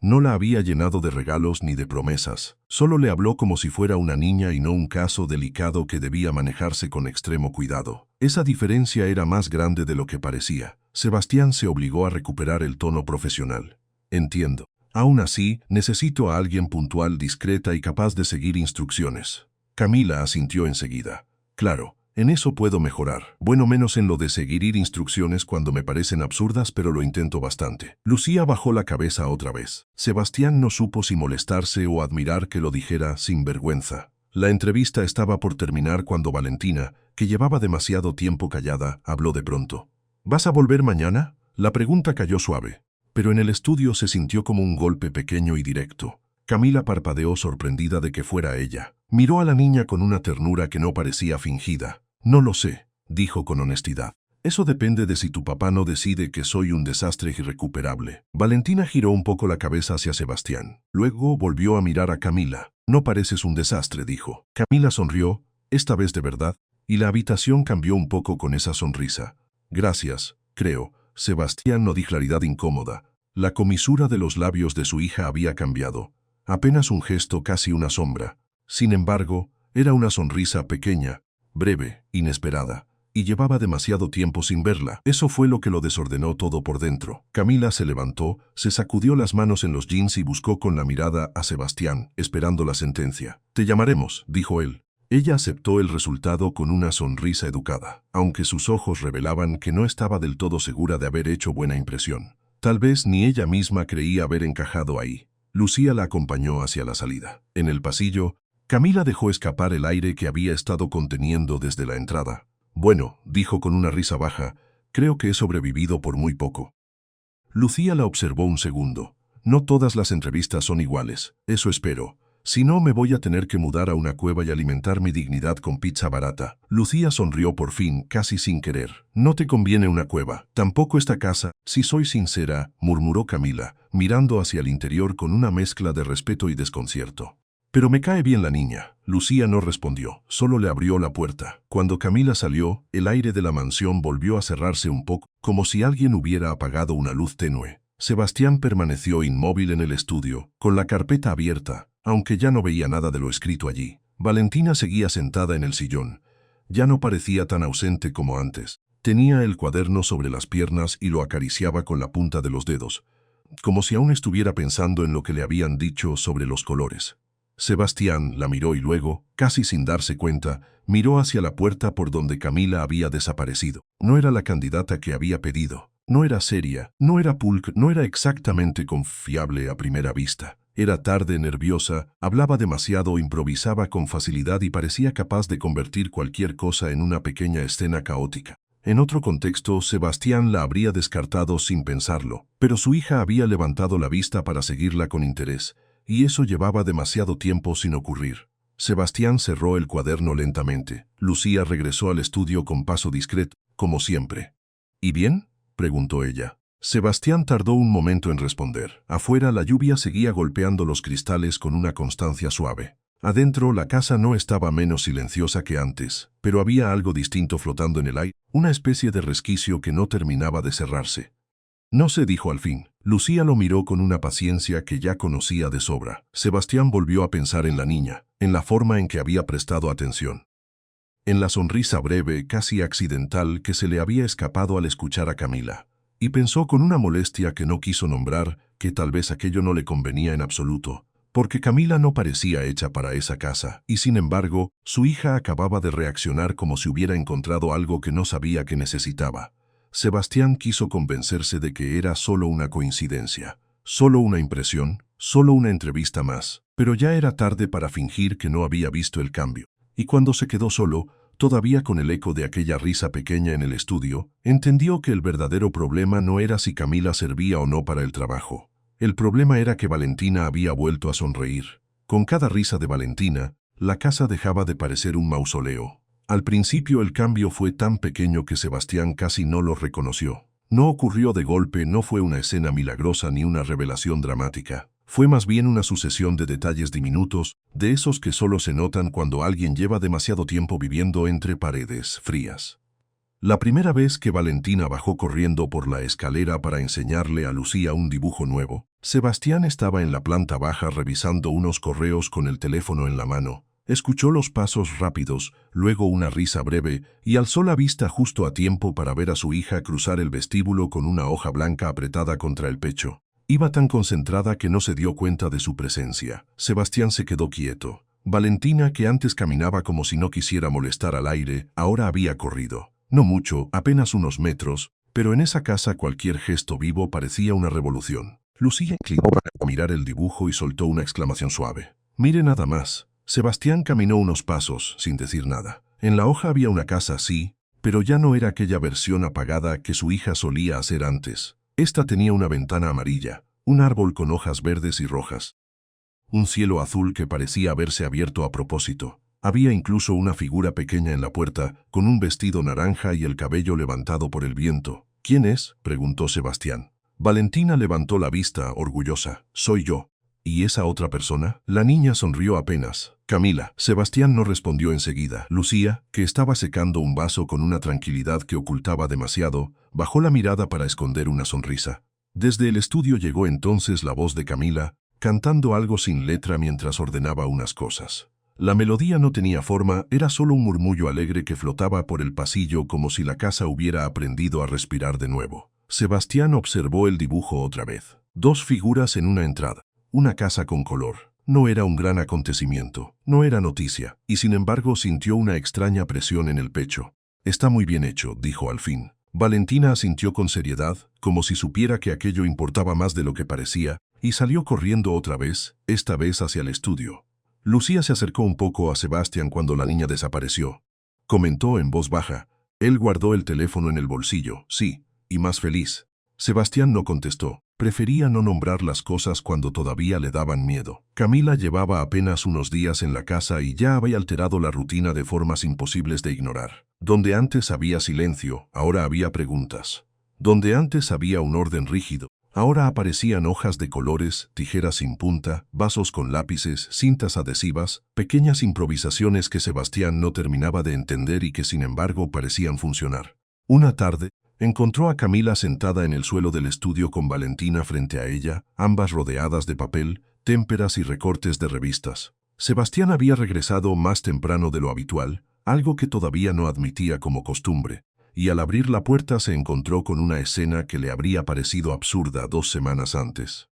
No la había llenado de regalos ni de promesas. Solo le habló como si fuera una niña y no un caso delicado que debía manejarse con extremo cuidado. Esa diferencia era más grande de lo que parecía. Sebastián se obligó a recuperar el tono profesional. Entiendo. Aún así, necesito a alguien puntual, discreta y capaz de seguir instrucciones. Camila asintió enseguida. Claro, en eso puedo mejorar. Bueno, menos en lo de seguir instrucciones cuando me parecen absurdas, pero lo intento bastante. Lucía bajó la cabeza otra vez. Sebastián no supo si molestarse o admirar que lo dijera sin vergüenza. La entrevista estaba por terminar cuando Valentina, que llevaba demasiado tiempo callada, habló de pronto. ¿Vas a volver mañana? La pregunta cayó suave, pero en el estudio se sintió como un golpe pequeño y directo. Camila parpadeó sorprendida de que fuera ella. Miró a la niña con una ternura que no parecía fingida. No lo sé, dijo con honestidad. Eso depende de si tu papá no decide que soy un desastre irrecuperable. Valentina giró un poco la cabeza hacia Sebastián. Luego volvió a mirar a Camila. No pareces un desastre, dijo. Camila sonrió, esta vez de verdad, y la habitación cambió un poco con esa sonrisa. Gracias, creo. Sebastián no di claridad incómoda. La comisura de los labios de su hija había cambiado. Apenas un gesto, casi una sombra. Sin embargo, era una sonrisa pequeña, breve, inesperada, y llevaba demasiado tiempo sin verla. Eso fue lo que lo desordenó todo por dentro. Camila se levantó, se sacudió las manos en los jeans y buscó con la mirada a Sebastián, esperando la sentencia. Te llamaremos, dijo él. Ella aceptó el resultado con una sonrisa educada, aunque sus ojos revelaban que no estaba del todo segura de haber hecho buena impresión. Tal vez ni ella misma creía haber encajado ahí. Lucía la acompañó hacia la salida. En el pasillo, Camila dejó escapar el aire que había estado conteniendo desde la entrada. Bueno, dijo con una risa baja, creo que he sobrevivido por muy poco. Lucía la observó un segundo. No todas las entrevistas son iguales, eso espero. Si no, me voy a tener que mudar a una cueva y alimentar mi dignidad con pizza barata. Lucía sonrió por fin, casi sin querer. No te conviene una cueva, tampoco esta casa. Si soy sincera, murmuró Camila, mirando hacia el interior con una mezcla de respeto y desconcierto. Pero me cae bien la niña. Lucía no respondió, solo le abrió la puerta. Cuando Camila salió, el aire de la mansión volvió a cerrarse un poco, como si alguien hubiera apagado una luz tenue. Sebastián permaneció inmóvil en el estudio, con la carpeta abierta, aunque ya no veía nada de lo escrito allí. Valentina seguía sentada en el sillón. Ya no parecía tan ausente como antes. Tenía el cuaderno sobre las piernas y lo acariciaba con la punta de los dedos, como si aún estuviera pensando en lo que le habían dicho sobre los colores. Sebastián la miró y luego, casi sin darse cuenta, miró hacia la puerta por donde Camila había desaparecido. No era la candidata que había pedido. No era seria, no era pulcra, no era exactamente confiable a primera vista. Era tarde, nerviosa, hablaba demasiado, improvisaba con facilidad y parecía capaz de convertir cualquier cosa en una pequeña escena caótica. En otro contexto, Sebastián la habría descartado sin pensarlo, pero su hija había levantado la vista para seguirla con interés, y eso llevaba demasiado tiempo sin ocurrir. Sebastián cerró el cuaderno lentamente. Lucía regresó al estudio con paso discreto, como siempre. ¿Y bien?, preguntó ella. Sebastián tardó un momento en responder. Afuera la lluvia seguía golpeando los cristales con una constancia suave. Adentro la casa no estaba menos silenciosa que antes, pero había algo distinto flotando en el aire, una especie de resquicio que no terminaba de cerrarse. No se dijo al fin. Lucía lo miró con una paciencia que ya conocía de sobra. Sebastián volvió a pensar en la niña, en la forma en que había prestado atención, en la sonrisa breve, casi accidental, que se le había escapado al escuchar a Camila. Y pensó con una molestia que no quiso nombrar que tal vez aquello no le convenía en absoluto, porque Camila no parecía hecha para esa casa, y sin embargo, su hija acababa de reaccionar como si hubiera encontrado algo que no sabía que necesitaba. Sebastián quiso convencerse de que era solo una coincidencia, solo una impresión, solo una entrevista más, pero ya era tarde para fingir que no había visto el cambio. Y cuando se quedó solo, todavía con el eco de aquella risa pequeña en el estudio, entendió que el verdadero problema no era si Camila servía o no para el trabajo. El problema era que Valentina había vuelto a sonreír. Con cada risa de Valentina, la casa dejaba de parecer un mausoleo. Al principio el cambio fue tan pequeño que Sebastián casi no lo reconoció. No ocurrió de golpe, no fue una escena milagrosa ni una revelación dramática. Fue más bien una sucesión de detalles diminutos, de esos que solo se notan cuando alguien lleva demasiado tiempo viviendo entre paredes frías. La primera vez que Valentina bajó corriendo por la escalera para enseñarle a Lucía un dibujo nuevo, Sebastián estaba en la planta baja revisando unos correos con el teléfono en la mano. Escuchó los pasos rápidos, luego una risa breve, y alzó la vista justo a tiempo para ver a su hija cruzar el vestíbulo con una hoja blanca apretada contra el pecho. Iba tan concentrada que no se dio cuenta de su presencia. Sebastián se quedó quieto. Valentina, que antes caminaba como si no quisiera molestar al aire, ahora había corrido. No mucho, apenas unos metros, pero en esa casa cualquier gesto vivo parecía una revolución. Lucía inclinó para mirar el dibujo y soltó una exclamación suave. «Mire nada más». Sebastián caminó unos pasos, sin decir nada. En la hoja había una casa, sí, pero ya no era aquella versión apagada que su hija solía hacer antes. Esta tenía una ventana amarilla, un árbol con hojas verdes y rojas, un cielo azul que parecía haberse abierto a propósito. Había incluso una figura pequeña en la puerta, con un vestido naranja y el cabello levantado por el viento. «¿Quién es?», preguntó Sebastián. Valentina levantó la vista, orgullosa. «Soy yo». ¿Y esa otra persona? La niña sonrió apenas. Camila. Sebastián no respondió enseguida. Lucía, que estaba secando un vaso con una tranquilidad que ocultaba demasiado, bajó la mirada para esconder una sonrisa. Desde el estudio llegó entonces la voz de Camila, cantando algo sin letra mientras ordenaba unas cosas. La melodía no tenía forma, era solo un murmullo alegre que flotaba por el pasillo como si la casa hubiera aprendido a respirar de nuevo. Sebastián observó el dibujo otra vez. Dos figuras en una entrada. Una casa con color. No era un gran acontecimiento, no era noticia, y sin embargo sintió una extraña presión en el pecho. Está muy bien hecho, dijo al fin. Valentina asintió con seriedad, como si supiera que aquello importaba más de lo que parecía, y salió corriendo otra vez, esta vez hacia el estudio. Lucía se acercó un poco a Sebastián cuando la niña desapareció. Comentó en voz baja. Él guardó el teléfono en el bolsillo, sí, y más feliz. Sebastián no contestó. Prefería no nombrar las cosas cuando todavía le daban miedo. Camila llevaba apenas unos días en la casa y ya había alterado la rutina de formas imposibles de ignorar. Donde antes había silencio, ahora había preguntas. Donde antes había un orden rígido, ahora aparecían hojas de colores, tijeras sin punta, vasos con lápices, cintas adhesivas, pequeñas improvisaciones que Sebastián no terminaba de entender y que sin embargo parecían funcionar. Una tarde, encontró a Camila sentada en el suelo del estudio con Valentina frente a ella, ambas rodeadas de papel, témperas y recortes de revistas. Sebastián había regresado más temprano de lo habitual, algo que todavía no admitía como costumbre, y al abrir la puerta se encontró con una escena que le habría parecido absurda 2 semanas antes.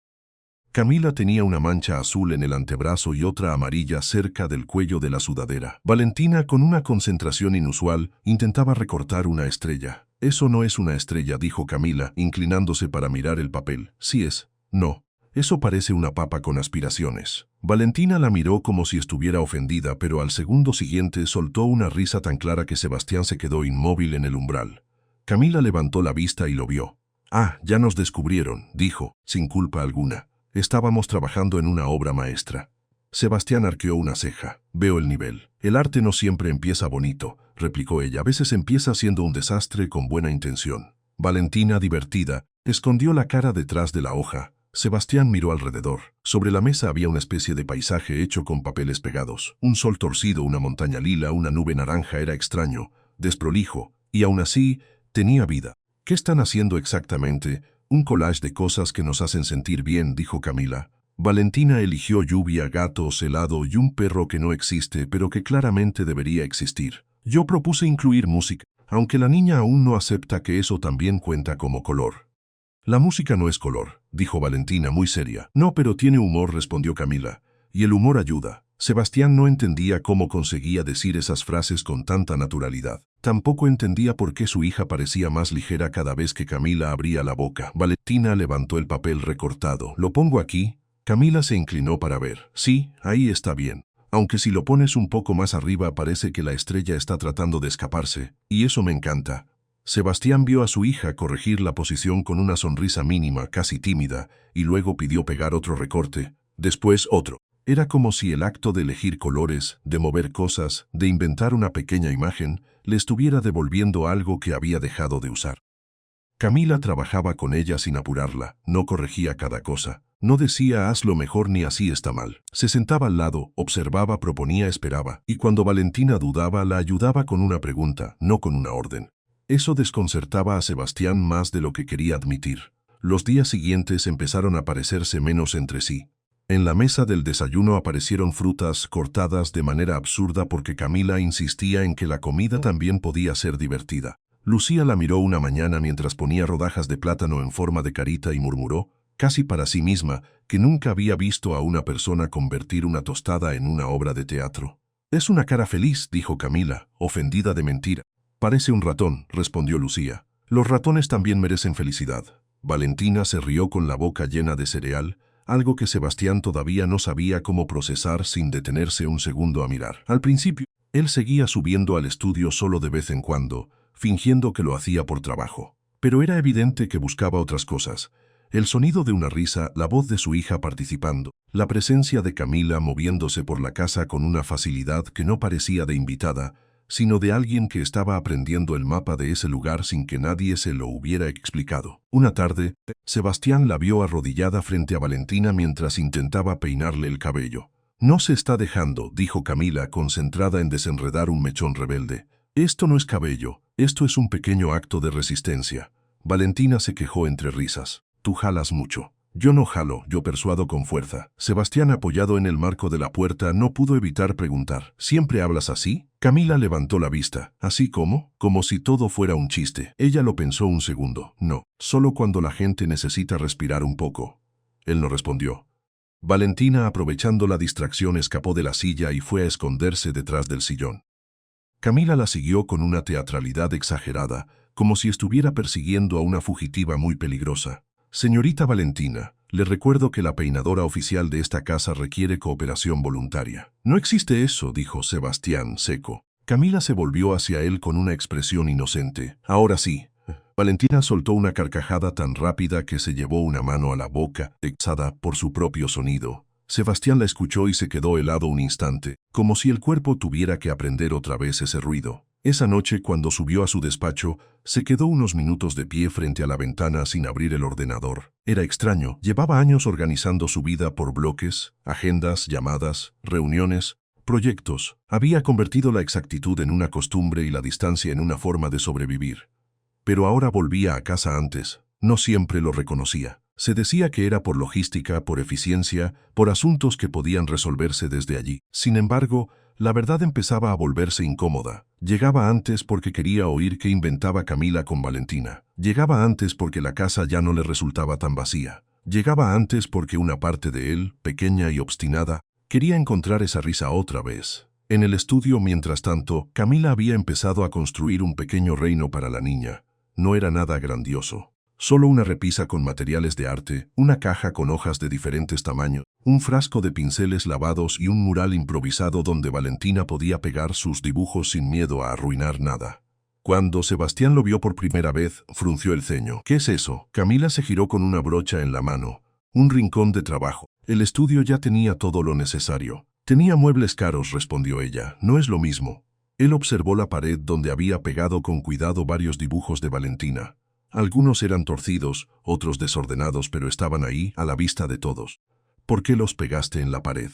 Camila tenía una mancha azul en el antebrazo y otra amarilla cerca del cuello de la sudadera. Valentina, con una concentración inusual, intentaba recortar una estrella. Eso no es una estrella, dijo Camila, inclinándose para mirar el papel. Sí es. No. Eso parece una papa con aspiraciones. Valentina la miró como si estuviera ofendida, pero al segundo siguiente soltó una risa tan clara que Sebastián se quedó inmóvil en el umbral. Camila levantó la vista y lo vio. Ah, ya nos descubrieron, dijo, sin culpa alguna. Estábamos trabajando en una obra maestra. Sebastián arqueó una ceja. Veo el nivel. El arte no siempre empieza bonito, replicó ella. A veces empieza siendo un desastre con buena intención. Valentina, divertida, escondió la cara detrás de la hoja. Sebastián miró alrededor. Sobre la mesa había una especie de paisaje hecho con papeles pegados. Un sol torcido, una montaña lila, una nube naranja. Era extraño, desprolijo, y aún así tenía vida. ¿Qué están haciendo exactamente? Un collage de cosas que nos hacen sentir bien, dijo Camila. Valentina eligió lluvia, gatos, helado y un perro que no existe, pero que claramente debería existir. Yo propuse incluir música, aunque la niña aún no acepta que eso también cuenta como color. La música no es color, dijo Valentina muy seria. No, pero tiene humor, respondió Camila. Y el humor ayuda. Sebastián no entendía cómo conseguía decir esas frases con tanta naturalidad. Tampoco entendía por qué su hija parecía más ligera cada vez que Camila abría la boca. Valentina levantó el papel recortado. ¿Lo pongo aquí? Camila se inclinó para ver. Sí, ahí está bien. Aunque si lo pones un poco más arriba parece que la estrella está tratando de escaparse. Y eso me encanta. Sebastián vio a su hija corregir la posición con una sonrisa mínima, casi tímida, y luego pidió pegar otro recorte. Después otro. Era como si el acto de elegir colores, de mover cosas, de inventar una pequeña imagen, le estuviera devolviendo algo que había dejado de usar. Camila trabajaba con ella sin apurarla, no corregía cada cosa, no decía hazlo mejor ni así está mal. Se sentaba al lado, observaba, proponía, esperaba, y cuando Valentina dudaba la ayudaba con una pregunta, no con una orden. Eso desconcertaba a Sebastián más de lo que quería admitir. Los días siguientes empezaron a parecerse menos entre sí. En la mesa del desayuno aparecieron frutas cortadas de manera absurda porque Camila insistía en que la comida también podía ser divertida. Lucía la miró una mañana mientras ponía rodajas de plátano en forma de carita y murmuró, casi para sí misma, que nunca había visto a una persona convertir una tostada en una obra de teatro. «Es una cara feliz», dijo Camila, ofendida de mentira. «Parece un ratón», respondió Lucía. «Los ratones también merecen felicidad». Valentina se rió con la boca llena de cereal, algo que Sebastián todavía no sabía cómo procesar sin detenerse un segundo a mirar. Al principio, él seguía subiendo al estudio solo de vez en cuando, fingiendo que lo hacía por trabajo. Pero era evidente que buscaba otras cosas. El sonido de una risa, la voz de su hija participando, la presencia de Camila moviéndose por la casa con una facilidad que no parecía de invitada, sino de alguien que estaba aprendiendo el mapa de ese lugar sin que nadie se lo hubiera explicado. Una tarde, Sebastián la vio arrodillada frente a Valentina mientras intentaba peinarle el cabello. «No se está dejando», dijo Camila, concentrada en desenredar un mechón rebelde. «Esto no es cabello, esto es un pequeño acto de resistencia». Valentina se quejó entre risas. «Tú jalas mucho». «Yo no jalo, yo persuado con fuerza». Sebastián, apoyado en el marco de la puerta, no pudo evitar preguntar. «¿Siempre hablas así?» Camila levantó la vista. «¿Así cómo?» Como si todo fuera un chiste. Ella lo pensó un segundo. «No, solo cuando la gente necesita respirar un poco». Él no respondió. Valentina, aprovechando la distracción, escapó de la silla y fue a esconderse detrás del sillón. Camila la siguió con una teatralidad exagerada, como si estuviera persiguiendo a una fugitiva muy peligrosa. «Señorita Valentina, le recuerdo que la peinadora oficial de esta casa requiere cooperación voluntaria». «No existe eso», dijo Sebastián, seco. Camila se volvió hacia él con una expresión inocente. «Ahora sí». Valentina soltó una carcajada tan rápida que se llevó una mano a la boca, exada por su propio sonido. Sebastián la escuchó y se quedó helado un instante, como si el cuerpo tuviera que aprender otra vez ese ruido. Esa noche, cuando subió a su despacho, se quedó unos minutos de pie frente a la ventana sin abrir el ordenador. Era extraño, llevaba años organizando su vida por bloques, agendas, llamadas, reuniones, proyectos. Había convertido la exactitud en una costumbre y la distancia en una forma de sobrevivir. Pero ahora volvía a casa antes. No siempre lo reconocía. Se decía que era por logística, por eficiencia, por asuntos que podían resolverse desde allí. Sin embargo, la verdad empezaba a volverse incómoda. Llegaba antes porque quería oír qué inventaba Camila con Valentina. Llegaba antes porque la casa ya no le resultaba tan vacía. Llegaba antes porque una parte de él, pequeña y obstinada, quería encontrar esa risa otra vez. En el estudio, mientras tanto, Camila había empezado a construir un pequeño reino para la niña. No era nada grandioso. Solo una repisa con materiales de arte, una caja con hojas de diferentes tamaños, un frasco de pinceles lavados y un mural improvisado donde Valentina podía pegar sus dibujos sin miedo a arruinar nada. Cuando Sebastián lo vio por primera vez, frunció el ceño. «¿Qué es eso?» Camila se giró con una brocha en la mano. «Un rincón de trabajo». El estudio ya tenía todo lo necesario. «Tenía muebles caros», respondió ella. «No es lo mismo». Él observó la pared donde había pegado con cuidado varios dibujos de Valentina. Algunos eran torcidos, otros desordenados, pero estaban ahí, a la vista de todos. «¿Por qué los pegaste en la pared?»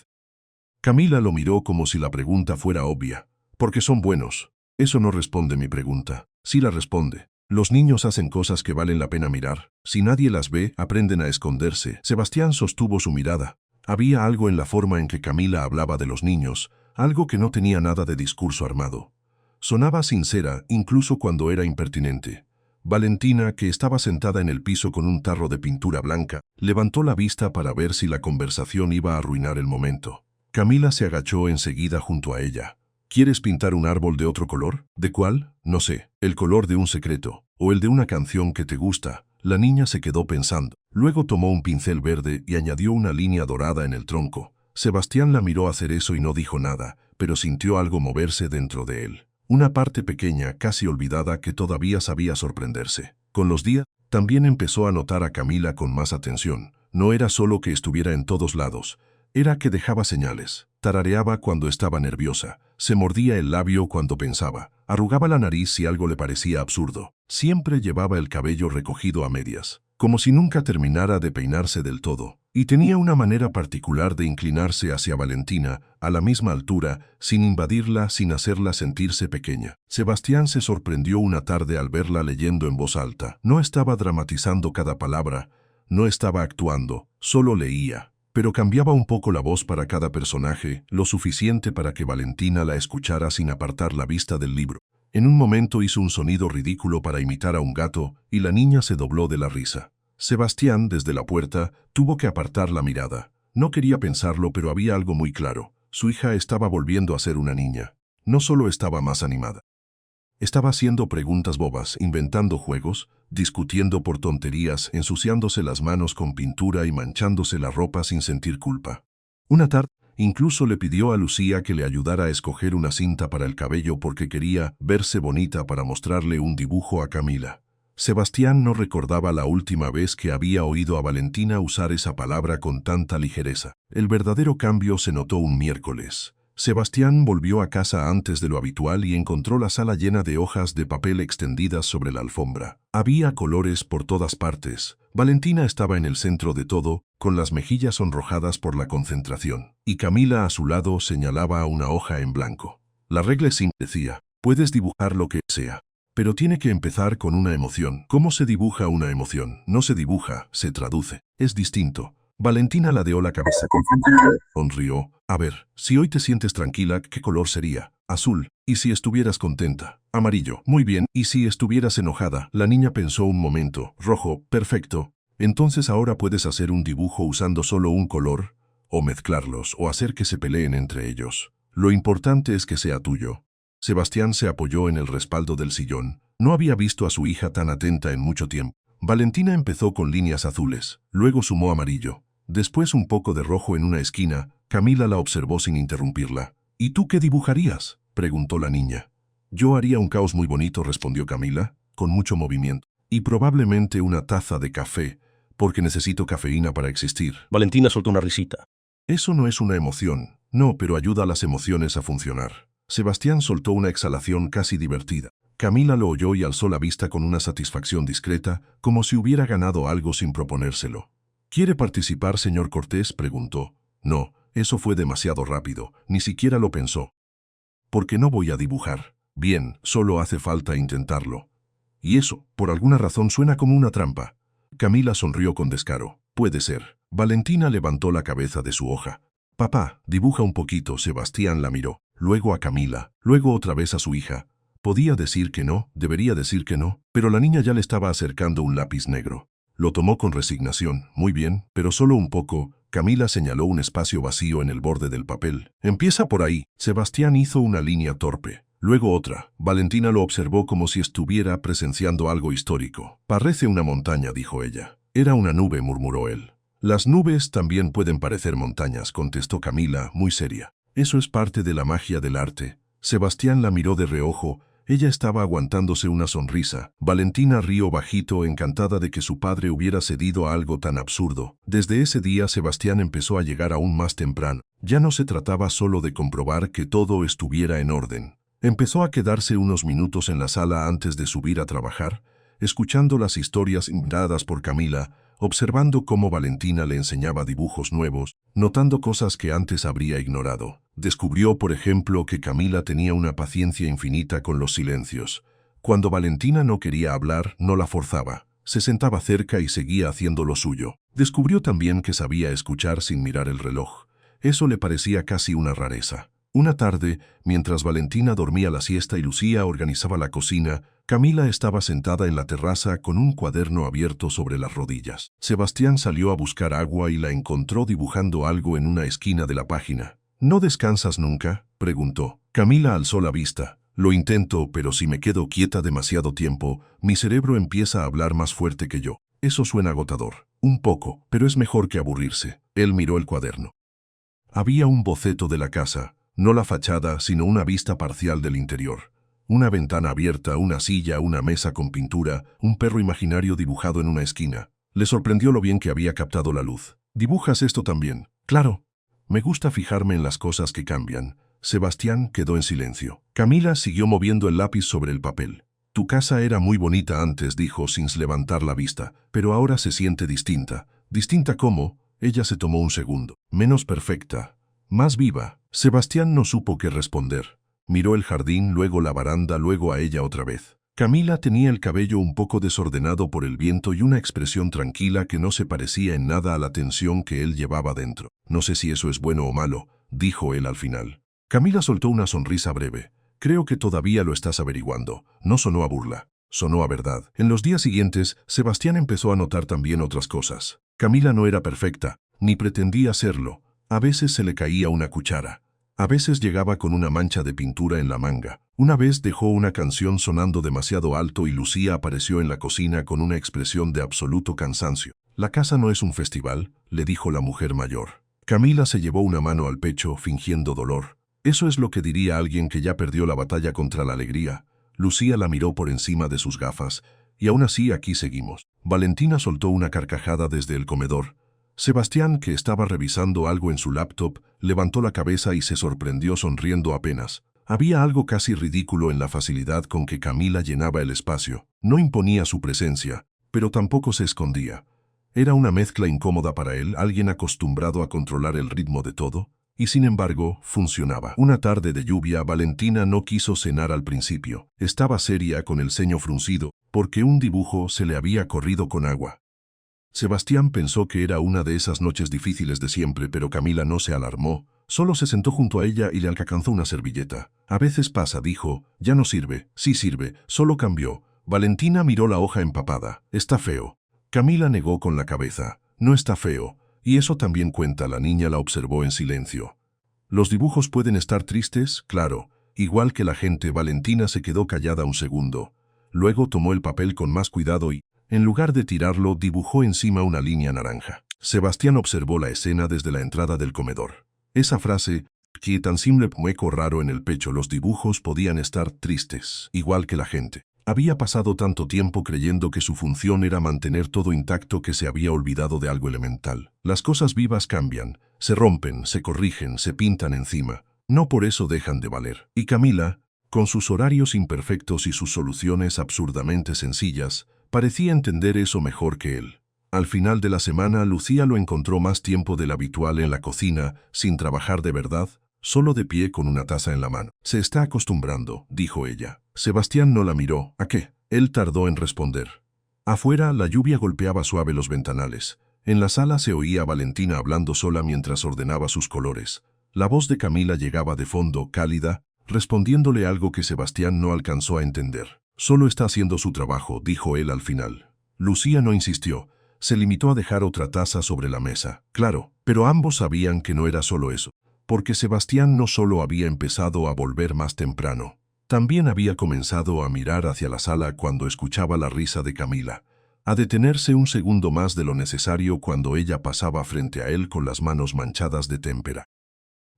Camila lo miró como si la pregunta fuera obvia. «Porque son buenos». «Eso no responde mi pregunta». «Sí la responde. Los niños hacen cosas que valen la pena mirar. Si nadie las ve, aprenden a esconderse». Sebastián sostuvo su mirada. Había algo en la forma en que Camila hablaba de los niños, algo que no tenía nada de discurso armado. Sonaba sincera, incluso cuando era impertinente. Valentina, que estaba sentada en el piso con un tarro de pintura blanca, levantó la vista para ver si la conversación iba a arruinar el momento. Camila se agachó enseguida junto a ella. «¿Quieres pintar un árbol de otro color?» «¿De cuál?» «No sé. El color de un secreto. O el de una canción que te gusta». La niña se quedó pensando. Luego tomó un pincel verde y añadió una línea dorada en el tronco. Sebastián la miró hacer eso y no dijo nada, pero sintió algo moverse dentro de él. Una parte pequeña, casi olvidada, que todavía sabía sorprenderse. Con los días, también empezó a notar a Camila con más atención. No era solo que estuviera en todos lados, era que dejaba señales. Tarareaba cuando estaba nerviosa, se mordía el labio cuando pensaba, arrugaba la nariz si algo le parecía absurdo. Siempre llevaba el cabello recogido a medias, como si nunca terminara de peinarse del todo. Y tenía una manera particular de inclinarse hacia Valentina, a la misma altura, sin invadirla, sin hacerla sentirse pequeña. Sebastián se sorprendió una tarde al verla leyendo en voz alta. No estaba dramatizando cada palabra, no estaba actuando, solo leía. Pero cambiaba un poco la voz para cada personaje, lo suficiente para que Valentina la escuchara sin apartar la vista del libro. En un momento hizo un sonido ridículo para imitar a un gato, y la niña se dobló de la risa. Sebastián, desde la puerta, tuvo que apartar la mirada. No quería pensarlo, pero había algo muy claro. Su hija estaba volviendo a ser una niña. No solo estaba más animada. Estaba haciendo preguntas bobas, inventando juegos, discutiendo por tonterías, ensuciándose las manos con pintura y manchándose la ropa sin sentir culpa. Una tarde, incluso le pidió a Lucía que le ayudara a escoger una cinta para el cabello porque quería verse bonita para mostrarle un dibujo a Camila. Sebastián no recordaba la última vez que había oído a Valentina usar esa palabra con tanta ligereza. El verdadero cambio se notó un miércoles. Sebastián volvió a casa antes de lo habitual y encontró la sala llena de hojas de papel extendidas sobre la alfombra. Había colores por todas partes. Valentina estaba en el centro de todo, con las mejillas sonrojadas por la concentración. Y Camila a su lado señalaba una hoja en blanco. La regla es simple, decía. Puedes dibujar lo que sea, pero tiene que empezar con una emoción. ¿Cómo se dibuja una emoción? No se dibuja, se traduce. Es distinto. Valentina ladeó la cabeza confundida. Sonrió. A ver, si hoy te sientes tranquila, ¿qué color sería? Azul. ¿Y si estuvieras contenta? Amarillo. Muy bien. ¿Y si estuvieras enojada? La niña pensó un momento. Rojo. Perfecto. Entonces ahora puedes hacer un dibujo usando solo un color, o mezclarlos, o hacer que se peleen entre ellos. Lo importante es que sea tuyo. Sebastián se apoyó en el respaldo del sillón. No había visto a su hija tan atenta en mucho tiempo. Valentina empezó con líneas azules, luego sumó amarillo. Después un poco de rojo en una esquina. Camila la observó sin interrumpirla. ¿Y tú qué dibujarías?, preguntó la niña. Yo haría un caos muy bonito, respondió Camila, con mucho movimiento. Y probablemente una taza de café, porque necesito cafeína para existir. Valentina soltó una risita. Eso no es una emoción. No, pero ayuda a las emociones a funcionar. Sebastián soltó una exhalación casi divertida. Camila lo oyó y alzó la vista con una satisfacción discreta, como si hubiera ganado algo sin proponérselo. ¿Quiere participar, señor Cortés?, preguntó. No, eso fue demasiado rápido, ni siquiera lo pensó. ¿Por qué no voy a dibujar? Bien, solo hace falta intentarlo. Y eso, por alguna razón, suena como una trampa. Camila sonrió con descaro. Puede ser. Valentina levantó la cabeza de su hoja. Papá, dibuja un poquito. Sebastián la miró, luego a Camila, luego otra vez a su hija. Podía decir que no, debería decir que no, pero la niña ya le estaba acercando un lápiz negro. Lo tomó con resignación. Muy bien, pero solo un poco. Camila señaló un espacio vacío en el borde del papel. Empieza por ahí. Sebastián hizo una línea torpe, luego otra. Valentina lo observó como si estuviera presenciando algo histórico. Parece una montaña, dijo ella. Era una nube, murmuró él. Las nubes también pueden parecer montañas, contestó Camila, muy seria. Eso es parte de la magia del arte. Sebastián la miró de reojo. Ella estaba aguantándose una sonrisa. Valentina rió bajito, encantada de que su padre hubiera cedido a algo tan absurdo. Desde ese día Sebastián empezó a llegar aún más temprano. Ya no se trataba solo de comprobar que todo estuviera en orden. Empezó a quedarse unos minutos en la sala antes de subir a trabajar, escuchando las historias inventadas por Camila, observando cómo Valentina le enseñaba dibujos nuevos, notando cosas que antes habría ignorado. Descubrió, por ejemplo, que Camila tenía una paciencia infinita con los silencios. Cuando Valentina no quería hablar, no la forzaba. Se sentaba cerca y seguía haciendo lo suyo. Descubrió también que sabía escuchar sin mirar el reloj. Eso le parecía casi una rareza. Una tarde, mientras Valentina dormía la siesta y Lucía organizaba la cocina, Camila estaba sentada en la terraza con un cuaderno abierto sobre las rodillas. Sebastián salió a buscar agua y la encontró dibujando algo en una esquina de la página. ¿No descansas nunca?, preguntó. Camila alzó la vista. Lo intento, pero si me quedo quieta demasiado tiempo, mi cerebro empieza a hablar más fuerte que yo. Eso suena agotador. Un poco, pero es mejor que aburrirse. Él miró el cuaderno. Había un boceto de la casa. No la fachada, sino una vista parcial del interior. Una ventana abierta, una silla, una mesa con pintura, un perro imaginario dibujado en una esquina. Le sorprendió lo bien que había captado la luz. ¿Dibujas esto también? Claro. Me gusta fijarme en las cosas que cambian. Sebastián quedó en silencio. Camila siguió moviendo el lápiz sobre el papel. Tu casa era muy bonita antes, dijo sin levantar la vista, pero ahora se siente distinta. ¿Distinta cómo? Ella se tomó un segundo. Menos perfecta. Más viva. Sebastián no supo qué responder. Miró el jardín, luego la baranda, luego a ella otra vez. Camila tenía el cabello un poco desordenado por el viento y una expresión tranquila que no se parecía en nada a la tensión que él llevaba dentro. No sé si eso es bueno o malo, dijo él al final. Camila soltó una sonrisa breve. Creo que todavía lo estás averiguando. No sonó a burla, sonó a verdad. En los días siguientes, Sebastián empezó a notar también otras cosas. Camila no era perfecta, ni pretendía serlo. A veces se le caía una cuchara. A veces llegaba con una mancha de pintura en la manga. Una vez dejó una canción sonando demasiado alto y Lucía apareció en la cocina con una expresión de absoluto cansancio. La casa no es un festival, le dijo la mujer mayor. Camila se llevó una mano al pecho, fingiendo dolor. Eso es lo que diría alguien que ya perdió la batalla contra la alegría. Lucía la miró por encima de sus gafas. Y aún así aquí seguimos. Valentina soltó una carcajada desde el comedor. Sebastián, que estaba revisando algo en su laptop, levantó la cabeza y se sorprendió sonriendo apenas. Había algo casi ridículo en la facilidad con que Camila llenaba el espacio. No imponía su presencia, pero tampoco se escondía. Era una mezcla incómoda para él, alguien acostumbrado a controlar el ritmo de todo, y sin embargo, funcionaba. Una tarde de lluvia, Valentina no quiso cenar al principio. Estaba seria con el ceño fruncido, porque un dibujo se le había corrido con agua. Sebastián pensó que era una de esas noches difíciles de siempre, pero Camila no se alarmó. Solo se sentó junto a ella y le alcanzó una servilleta. A veces pasa, dijo. Ya no sirve. Sí sirve, solo cambió. Valentina miró la hoja empapada. Está feo. Camila negó con la cabeza. No está feo. Y eso también cuenta, la niña la observó en silencio. Los dibujos pueden estar tristes, claro. Igual que la gente. Valentina se quedó callada un segundo. Luego tomó el papel con más cuidado y, en lugar de tirarlo, dibujó encima una línea naranja. Sebastián observó la escena desde la entrada del comedor. Esa frase, que tan simple, un eco raro en el pecho, los dibujos podían estar tristes, igual que la gente. Había pasado tanto tiempo creyendo que su función era mantener todo intacto que se había olvidado de algo elemental. Las cosas vivas cambian, se rompen, se corrigen, se pintan encima. No por eso dejan de valer. Y Camila, con sus horarios imperfectos y sus soluciones absurdamente sencillas, parecía entender eso mejor que él. Al final de la semana, Lucía lo encontró más tiempo del habitual en la cocina, sin trabajar de verdad, solo de pie con una taza en la mano. Se está acostumbrando, dijo ella. Sebastián no la miró. ¿A qué? Él tardó en responder. Afuera, la lluvia golpeaba suave los ventanales. En la sala se oía a Valentina hablando sola mientras ordenaba sus colores. La voz de Camila llegaba de fondo, cálida, respondiéndole algo que Sebastián no alcanzó a entender. Solo está haciendo su trabajo, dijo él al final. Lucía no insistió. Se limitó a dejar otra taza sobre la mesa. Claro, pero ambos sabían que no era solo eso. Porque Sebastián no solo había empezado a volver más temprano, también había comenzado a mirar hacia la sala cuando escuchaba la risa de Camila, a detenerse un segundo más de lo necesario cuando ella pasaba frente a él con las manos manchadas de témpera.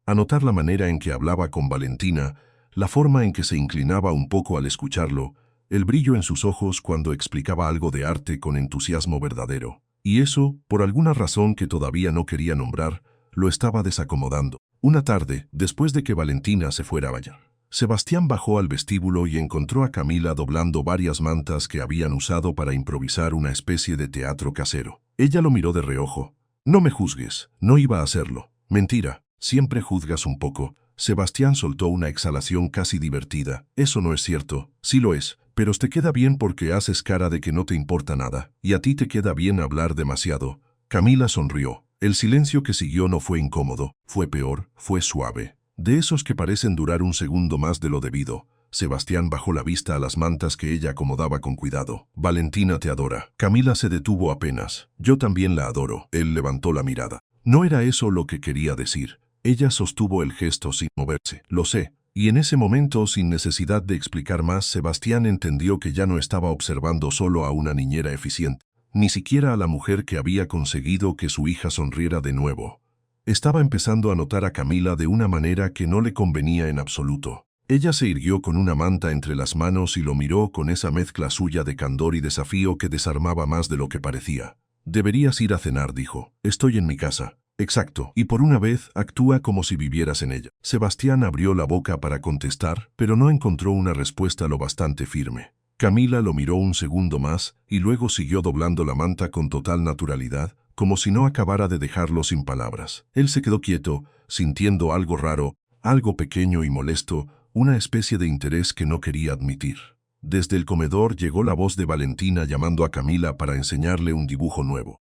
A notar la manera en que hablaba con Valentina, la forma en que se inclinaba un poco al escucharlo, el brillo en sus ojos cuando explicaba algo de arte con entusiasmo verdadero. Y eso, por alguna razón que todavía no quería nombrar, lo estaba desacomodando. Una tarde, después de que Valentina se fuera a bañar, Sebastián bajó al vestíbulo y encontró a Camila doblando varias mantas que habían usado para improvisar una especie de teatro casero. Ella lo miró de reojo. No me juzgues, no iba a hacerlo. Mentira, siempre juzgas un poco. Sebastián soltó una exhalación casi divertida. Eso no es cierto. Sí lo es, pero te queda bien porque haces cara de que no te importa nada. Y a ti te queda bien hablar demasiado. Camila sonrió. El silencio que siguió no fue incómodo, fue peor, fue suave. De esos que parecen durar un segundo más de lo debido. Sebastián bajó la vista a las mantas que ella acomodaba con cuidado. Valentina te adora. Camila se detuvo apenas. Yo también la adoro. Él levantó la mirada. No era eso lo que quería decir. Ella sostuvo el gesto sin moverse. Lo sé. Y en ese momento, sin necesidad de explicar más, Sebastián entendió que ya no estaba observando solo a una niñera eficiente, ni siquiera a la mujer que había conseguido que su hija sonriera de nuevo. Estaba empezando a notar a Camila de una manera que no le convenía en absoluto. Ella se irguió con una manta entre las manos y lo miró con esa mezcla suya de candor y desafío que desarmaba más de lo que parecía. Deberías ir a cenar, dijo. Estoy en mi casa. Exacto, y por una vez actúa como si vivieras en ella. Sebastián abrió la boca para contestar, pero no encontró una respuesta lo bastante firme. Camila lo miró un segundo más y luego siguió doblando la manta con total naturalidad, como si no acabara de dejarlo sin palabras. Él se quedó quieto, sintiendo algo raro, algo pequeño y molesto, una especie de interés que no quería admitir. Desde el comedor llegó la voz de Valentina llamando a Camila para enseñarle un dibujo nuevo.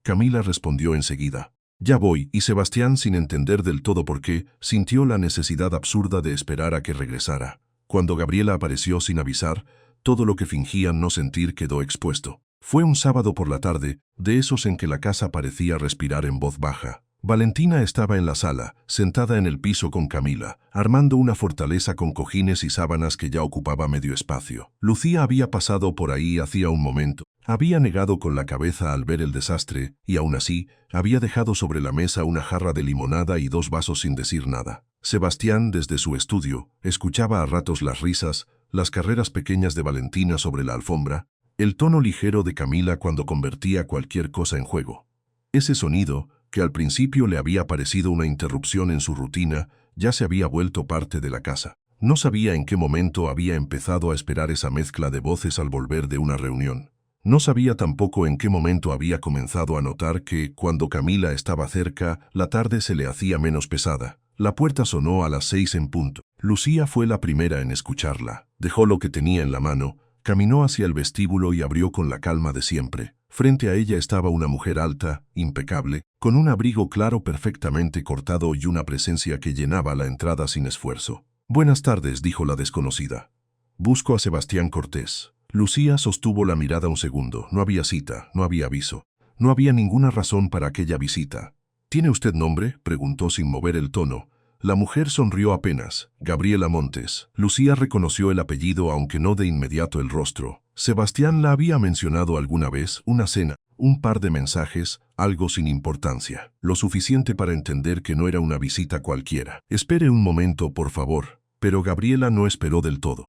Camila respondió enseguida. Ya voy, y Sebastián, sin entender del todo por qué, sintió la necesidad absurda de esperar a que regresara. Cuando Gabriela apareció sin avisar, todo lo que fingían no sentir quedó expuesto. Fue un sábado por la tarde, de esos en que la casa parecía respirar en voz baja. Valentina estaba en la sala, sentada en el piso con Camila, armando una fortaleza con cojines y sábanas que ya ocupaba medio espacio. Lucía había pasado por ahí hacía un momento. Había negado con la cabeza al ver el desastre, y aún así, había dejado sobre la mesa una jarra de limonada y 2 vasos sin decir nada. Sebastián, desde su estudio, escuchaba a ratos las risas, las carreras pequeñas de Valentina sobre la alfombra, el tono ligero de Camila cuando convertía cualquier cosa en juego. Ese sonido, que al principio le había parecido una interrupción en su rutina, ya se había vuelto parte de la casa. No sabía en qué momento había empezado a esperar esa mezcla de voces al volver de una reunión. No sabía tampoco en qué momento había comenzado a notar que, cuando Camila estaba cerca, la tarde se le hacía menos pesada. La puerta sonó a las 6 en punto. Lucía fue la primera en escucharla. Dejó lo que tenía en la mano, caminó hacia el vestíbulo y abrió con la calma de siempre. Frente a ella estaba una mujer alta, impecable, con un abrigo claro perfectamente cortado y una presencia que llenaba la entrada sin esfuerzo. «Buenas tardes», dijo la desconocida. «Busco a Sebastián Cortés». Lucía sostuvo la mirada un segundo. No había cita, no había aviso. No había ninguna razón para aquella visita. «¿Tiene usted nombre?», preguntó sin mover el tono. La mujer sonrió apenas. «Gabriela Montes». Lucía reconoció el apellido, aunque no de inmediato el rostro. Sebastián la había mencionado alguna vez, una cena, un par de mensajes, algo sin importancia. Lo suficiente para entender que no era una visita cualquiera. «Espere un momento, por favor». Pero Gabriela no esperó del todo.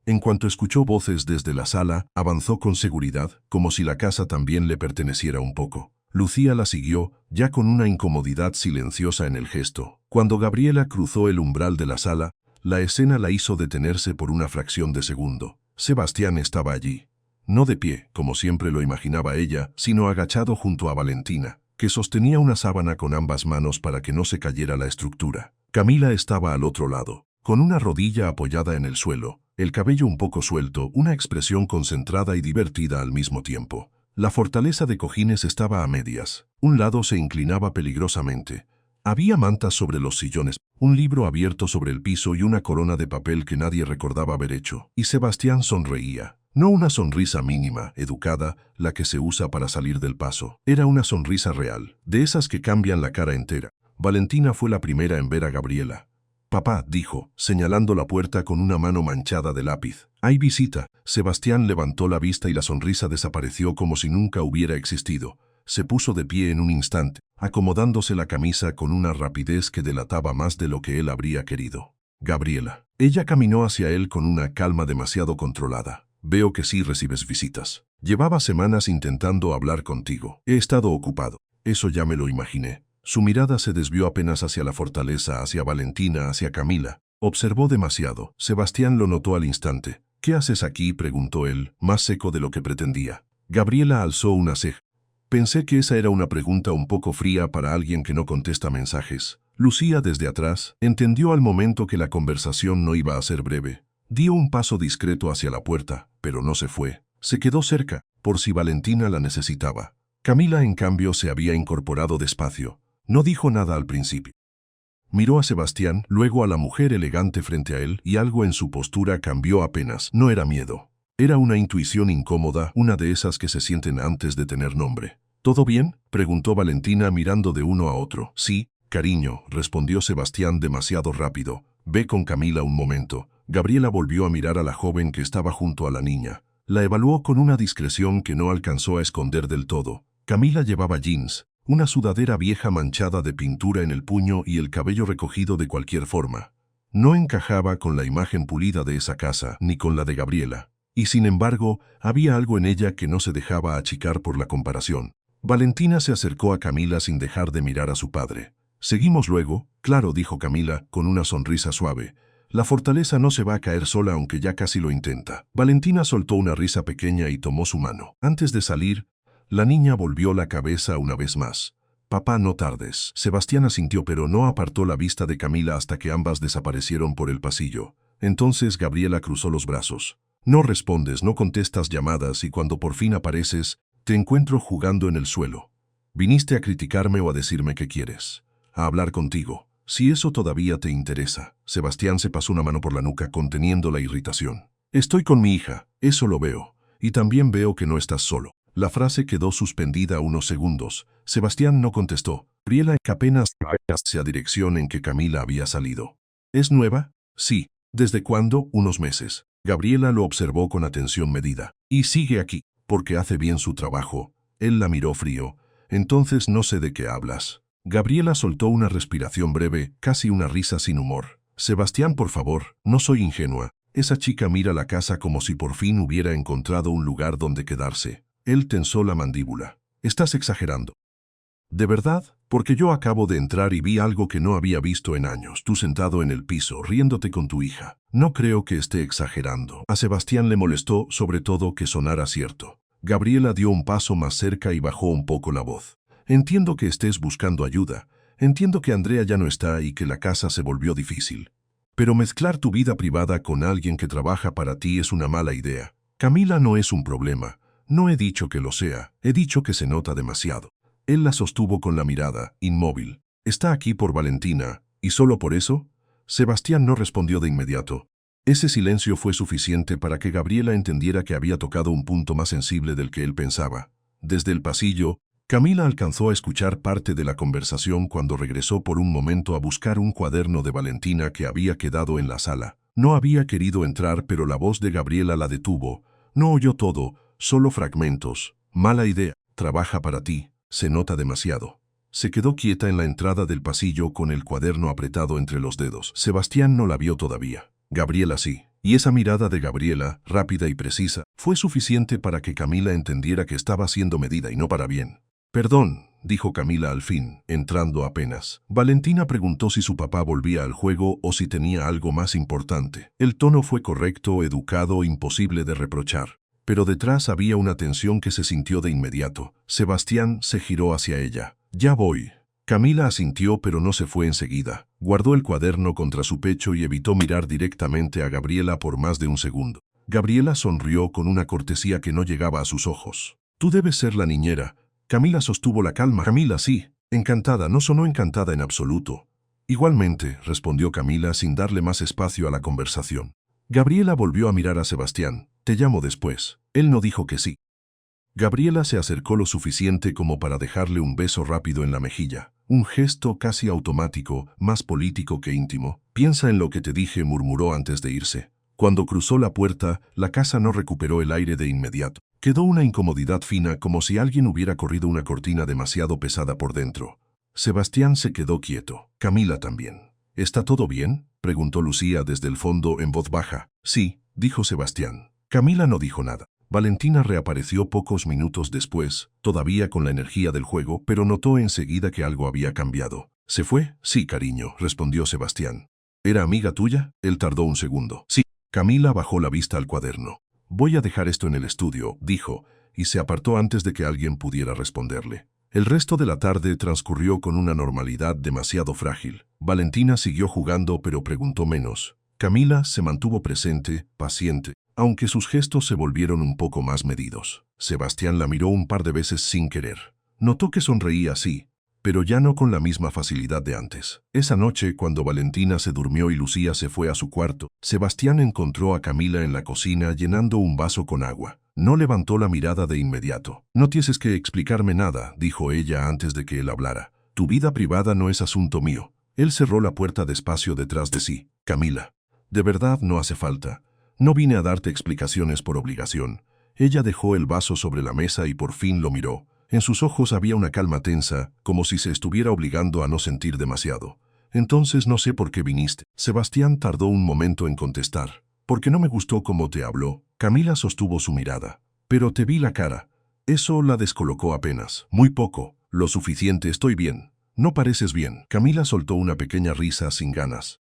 En cuanto escuchó voces desde la sala, avanzó con seguridad, como si la casa también le perteneciera un poco. Lucía la siguió, ya con una incomodidad silenciosa en el gesto. Cuando Gabriela cruzó el umbral de la sala, la escena la hizo detenerse por una fracción de segundo. Sebastián estaba allí. No de pie, como siempre lo imaginaba ella, sino agachado junto a Valentina, que sostenía una sábana con ambas manos para que no se cayera la estructura. Camila estaba al otro lado, con una rodilla apoyada en el suelo, el cabello un poco suelto, una expresión concentrada y divertida al mismo tiempo. La fortaleza de cojines estaba a medias. Un lado se inclinaba peligrosamente. Había mantas sobre los sillones, un libro abierto sobre el piso y una corona de papel que nadie recordaba haber hecho. Y Sebastián sonreía. No una sonrisa mínima, educada, la que se usa para salir del paso. Era una sonrisa real, de esas que cambian la cara entera. Valentina fue la primera en ver a Gabriela. «Papá», dijo, señalando la puerta con una mano manchada de lápiz. «Hay visita». Sebastián levantó la vista y la sonrisa desapareció como si nunca hubiera existido. Se puso de pie en un instante, acomodándose la camisa con una rapidez que delataba más de lo que él habría querido. «Gabriela». Ella caminó hacia él con una calma demasiado controlada. «Veo que sí recibes visitas. Llevaba semanas intentando hablar contigo. He estado ocupado». «Eso ya me lo imaginé». Su mirada se desvió apenas hacia la fortaleza, hacia Valentina, hacia Camila. Observó demasiado. Sebastián lo notó al instante. «¿Qué haces aquí?», preguntó él, más seco de lo que pretendía. Gabriela alzó una ceja. «Pensé que esa era una pregunta un poco fría para alguien que no contesta mensajes». Lucía, desde atrás, entendió al momento que la conversación no iba a ser breve. Dio un paso discreto hacia la puerta, pero no se fue. Se quedó cerca, por si Valentina la necesitaba. Camila, en cambio, se había incorporado despacio. No dijo nada al principio. Miró a Sebastián, luego a la mujer elegante frente a él, y algo en su postura cambió apenas. No era miedo. Era una intuición incómoda, una de esas que se sienten antes de tener nombre. «¿Todo bien?», preguntó Valentina mirando de uno a otro. «Sí, cariño», respondió Sebastián demasiado rápido. «Ve con Camila un momento». Gabriela volvió a mirar a la joven que estaba junto a la niña. La evaluó con una discreción que no alcanzó a esconder del todo. Camila llevaba jeans, una sudadera vieja manchada de pintura en el puño y el cabello recogido de cualquier forma. No encajaba con la imagen pulida de esa casa, ni con la de Gabriela. Y sin embargo, había algo en ella que no se dejaba achicar por la comparación. Valentina se acercó a Camila sin dejar de mirar a su padre. «Seguimos luego», «Claro», dijo Camila, con una sonrisa suave. «La fortaleza no se va a caer sola aunque ya casi lo intenta». Valentina soltó una risa pequeña y tomó su mano. Antes de salir, la niña volvió la cabeza una vez más. «Papá, no tardes». Sebastián asintió, pero no apartó la vista de Camila hasta que ambas desaparecieron por el pasillo. Entonces Gabriela cruzó los brazos. «No respondes, no contestas llamadas y cuando por fin apareces, te encuentro jugando en el suelo. ¿Viniste a criticarme o a decirme qué quieres?» «A hablar contigo. Si eso todavía te interesa». Sebastián se pasó una mano por la nuca conteniendo la irritación. «Estoy con mi hija, eso lo veo. Y también veo que no estás solo». La frase quedó suspendida unos segundos. Sebastián no contestó. Gabriela apenas hacia la dirección en que Camila había salido. «¿Es nueva?» «Sí». «¿Desde cuándo?» «Unos meses». Gabriela lo observó con atención medida. «Y sigue aquí, porque hace bien su trabajo». Él la miró frío. «Entonces no sé de qué hablas». Gabriela soltó una respiración breve, casi una risa sin humor. «Sebastián, por favor, no soy ingenua. Esa chica mira la casa como si por fin hubiera encontrado un lugar donde quedarse». Él tensó la mandíbula. «Estás exagerando». ¿De verdad? Porque yo acabo de entrar y vi algo que no había visto en años. Tú sentado en el piso, riéndote con tu hija. No creo que esté exagerando. A Sebastián le molestó, sobre todo, que sonara cierto. Gabriela dio un paso más cerca y bajó un poco la voz. Entiendo que estés buscando ayuda. Entiendo que Andrea ya no está y que la casa se volvió difícil. Pero mezclar tu vida privada con alguien que trabaja para ti es una mala idea. Camila no es un problema. No he dicho que lo sea. He dicho que se nota demasiado. Él la sostuvo con la mirada, inmóvil. Está aquí por Valentina, ¿y solo por eso? Sebastián no respondió de inmediato. Ese silencio fue suficiente para que Gabriela entendiera que había tocado un punto más sensible del que él pensaba. Desde el pasillo, Camila alcanzó a escuchar parte de la conversación cuando regresó por un momento a buscar un cuaderno de Valentina que había quedado en la sala. No había querido entrar, pero la voz de Gabriela la detuvo. No oyó todo, solo fragmentos. Mala idea. Trabaja para ti. Se nota demasiado. Se quedó quieta en la entrada del pasillo con el cuaderno apretado entre los dedos. Sebastián no la vio todavía. Gabriela sí. Y esa mirada de Gabriela, rápida y precisa, fue suficiente para que Camila entendiera que estaba siendo medida y no para bien. Perdón, dijo Camila al fin, entrando apenas. Valentina preguntó si su papá volvía al juego o si tenía algo más importante. El tono fue correcto, educado, imposible de reprochar. Pero detrás había una tensión que se sintió de inmediato. Sebastián se giró hacia ella. Ya voy. Camila asintió, pero no se fue enseguida. Guardó el cuaderno contra su pecho y evitó mirar directamente a Gabriela por más de un segundo. Gabriela sonrió con una cortesía que no llegaba a sus ojos. Tú debes ser la niñera. Camila sostuvo la calma. Camila, sí. Encantada, no sonó encantada en absoluto. Igualmente, respondió Camila sin darle más espacio a la conversación. Gabriela volvió a mirar a Sebastián. Te llamo después. Él no dijo que sí. Gabriela se acercó lo suficiente como para dejarle un beso rápido en la mejilla. Un gesto casi automático, más político que íntimo. Piensa en lo que te dije, murmuró antes de irse. Cuando cruzó la puerta, la casa no recuperó el aire de inmediato. Quedó una incomodidad fina, como si alguien hubiera corrido una cortina demasiado pesada por dentro. Sebastián se quedó quieto. Camila también. ¿Está todo bien?, preguntó Lucía desde el fondo en voz baja. Sí, dijo Sebastián. Camila no dijo nada. Valentina reapareció pocos minutos después, todavía con la energía del juego, pero notó enseguida que algo había cambiado. ¿Se fue? Sí, cariño, respondió Sebastián. ¿Era amiga tuya? Él tardó un segundo. Sí. Camila bajó la vista al cuaderno. Voy a dejar esto en el estudio, dijo, y se apartó antes de que alguien pudiera responderle. El resto de la tarde transcurrió con una normalidad demasiado frágil. Valentina siguió jugando, pero preguntó menos. Camila se mantuvo presente, paciente, aunque sus gestos se volvieron un poco más medidos. Sebastián la miró un par de veces sin querer. Notó que sonreía así, pero ya no con la misma facilidad de antes. Esa noche, cuando Valentina se durmió y Lucía se fue a su cuarto, Sebastián encontró a Camila en la cocina llenando un vaso con agua. No levantó la mirada de inmediato. No tienes que explicarme nada, dijo ella antes de que él hablara. Tu vida privada no es asunto mío. Él cerró la puerta despacio detrás de sí. Camila, de verdad no hace falta. No vine a darte explicaciones por obligación. Ella dejó el vaso sobre la mesa y por fin lo miró. En sus ojos había una calma tensa, como si se estuviera obligando a no sentir demasiado. Entonces no sé por qué viniste. Sebastián tardó un momento en contestar. Porque no me gustó cómo te habló. Camila sostuvo su mirada. Pero te vi la cara. Eso la descolocó apenas. Muy poco. Lo suficiente, estoy bien. No pareces bien. Camila soltó una pequeña risa sin ganas.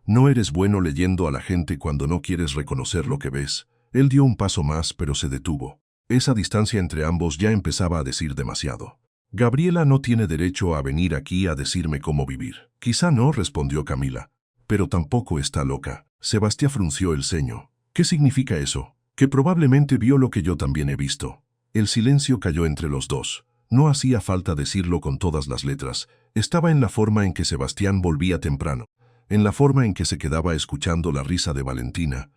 No eres bueno leyendo a la gente cuando no quieres reconocer lo que ves. Él dio un paso más, pero se detuvo. Esa distancia entre ambos ya empezaba a decir demasiado. Gabriela no tiene derecho a venir aquí a decirme cómo vivir. Quizá no, respondió Camila. Pero tampoco está loca. Sebastián frunció el ceño. ¿Qué significa eso? Que probablemente vio lo que yo también he visto. El silencio cayó entre los dos. No hacía falta decirlo con todas las letras. Estaba en la forma en que Sebastián volvía temprano, en la forma en que se quedaba escuchando la risa de Valentina,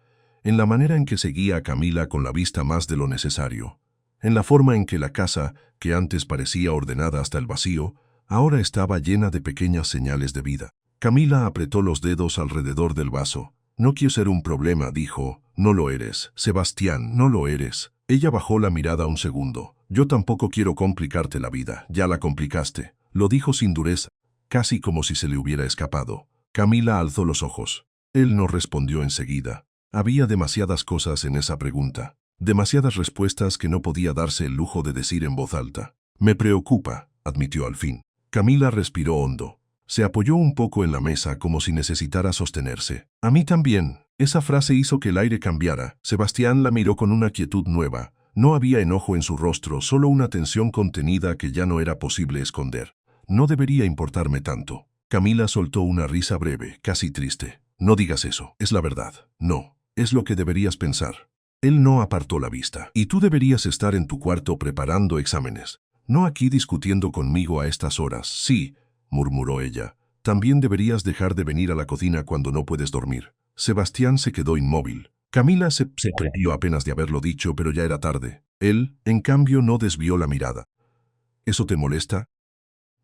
en la manera en que seguía a Camila con la vista más de lo necesario, en la forma en que la casa, que antes parecía ordenada hasta el vacío, ahora estaba llena de pequeñas señales de vida. Camila apretó los dedos alrededor del vaso. No quiero ser un problema, dijo. No lo eres, Sebastián, no lo eres. Ella bajó la mirada un segundo. Yo tampoco quiero complicarte la vida, ya la complicaste. Lo dijo sin dureza, casi como si se le hubiera escapado. Camila alzó los ojos. Él no respondió enseguida. Había demasiadas cosas en esa pregunta, demasiadas respuestas que no podía darse el lujo de decir en voz alta. Me preocupa. admitió al fin. Camila respiró hondo. Se apoyó un poco en la mesa como si necesitara sostenerse. A mí también. Esa frase hizo que el aire cambiara. Sebastián la miró con una quietud nueva. No había enojo en su rostro, solo una tensión contenida que ya no era posible esconder. No debería importarme tanto. Camila soltó una risa breve, casi triste. No digas eso, es la verdad. No, es lo que deberías pensar. Él no apartó la vista. Y tú deberías estar en tu cuarto preparando exámenes. No aquí discutiendo conmigo a estas horas. Sí, murmuró ella. También deberías dejar de venir a la cocina cuando no puedes dormir. Sebastián se quedó inmóvil. Camila se sorprendió apenas de haberlo dicho, pero ya era tarde. Él, en cambio, no desvió la mirada. ¿Eso te molesta?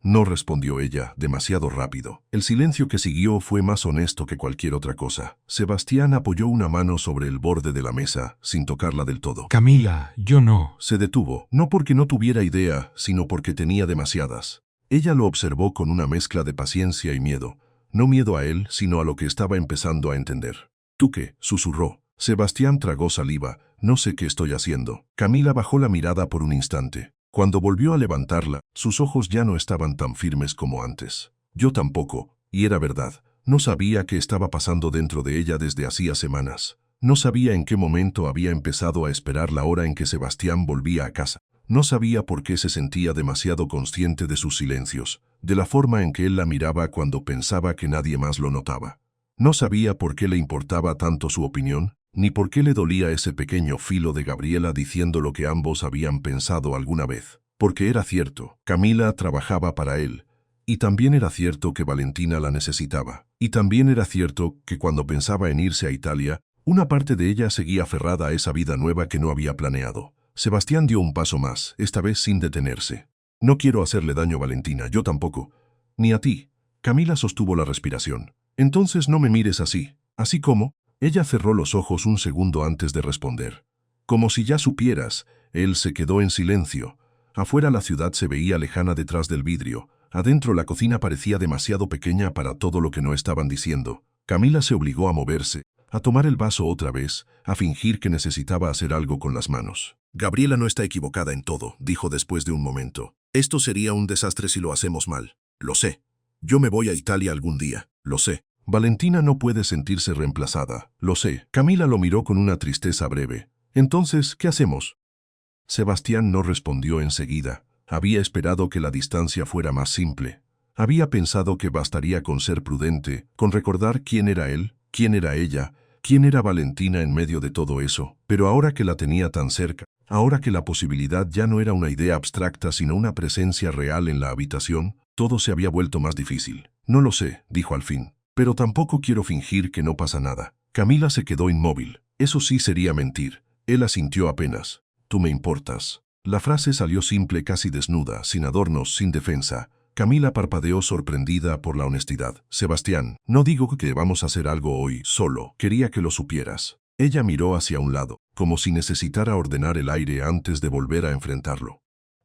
No respondió ella, demasiado rápido. El silencio que siguió fue más honesto que cualquier otra cosa. Sebastián apoyó una mano sobre el borde de la mesa, sin tocarla del todo. Camila, yo no. Se detuvo, no porque no tuviera idea, sino porque tenía demasiadas. Ella lo observó con una mezcla de paciencia y miedo. No miedo a él, sino a lo que estaba empezando a entender. ¿Tú qué? Susurró. Sebastián tragó saliva. No sé qué estoy haciendo. Camila bajó la mirada por un instante. Cuando volvió a levantarla, sus ojos ya no estaban tan firmes como antes. Yo tampoco, y era verdad. No sabía qué estaba pasando dentro de ella desde hacía semanas. No sabía en qué momento había empezado a esperar la hora en que Sebastián volvía a casa. No sabía por qué se sentía demasiado consciente de sus silencios, de la forma en que él la miraba cuando pensaba que nadie más lo notaba. No sabía por qué le importaba tanto su opinión, ni por qué le dolía ese pequeño filo de Gabriela diciendo lo que ambos habían pensado alguna vez. Porque era cierto, Camila trabajaba para él, y también era cierto que Valentina la necesitaba. Y también era cierto que cuando pensaba en irse a Italia, una parte de ella seguía aferrada a esa vida nueva que no había planeado. Sebastián dio un paso más, esta vez sin detenerse. No quiero hacerle daño a Valentina, yo tampoco. Ni a ti. Camila sostuvo la respiración. Entonces no me mires así. Así como... Ella cerró los ojos un segundo antes de responder. Como si ya supieras, él se quedó en silencio. Afuera la ciudad se veía lejana detrás del vidrio. Adentro la cocina parecía demasiado pequeña para todo lo que no estaban diciendo. Camila se obligó a moverse, a tomar el vaso otra vez, a fingir que necesitaba hacer algo con las manos. Gabriela no está equivocada en todo, dijo después de un momento. Esto sería un desastre si lo hacemos mal. Lo sé. Yo me voy a Italia algún día. Lo sé. Valentina no puede sentirse reemplazada, lo sé. Camila lo miró con una tristeza breve. Entonces, ¿qué hacemos? Sebastián no respondió enseguida. Había esperado que la distancia fuera más simple. Había pensado que bastaría con ser prudente, con recordar quién era él, quién era ella, quién era Valentina en medio de todo eso. Pero ahora que la tenía tan cerca, ahora que la posibilidad ya no era una idea abstracta sino una presencia real en la habitación, todo se había vuelto más difícil. No lo sé, dijo al fin. Pero tampoco quiero fingir que no pasa nada. Camila se quedó inmóvil. Eso sí sería mentir. Él asintió apenas. Tú me importas. La frase salió simple, casi desnuda, sin adornos, sin defensa. Camila parpadeó sorprendida por la honestidad. Sebastián, no digo que vamos a hacer algo hoy, solo quería que lo supieras. Ella miró hacia un lado, como si necesitara ordenar el aire antes de volver a enfrentarlo.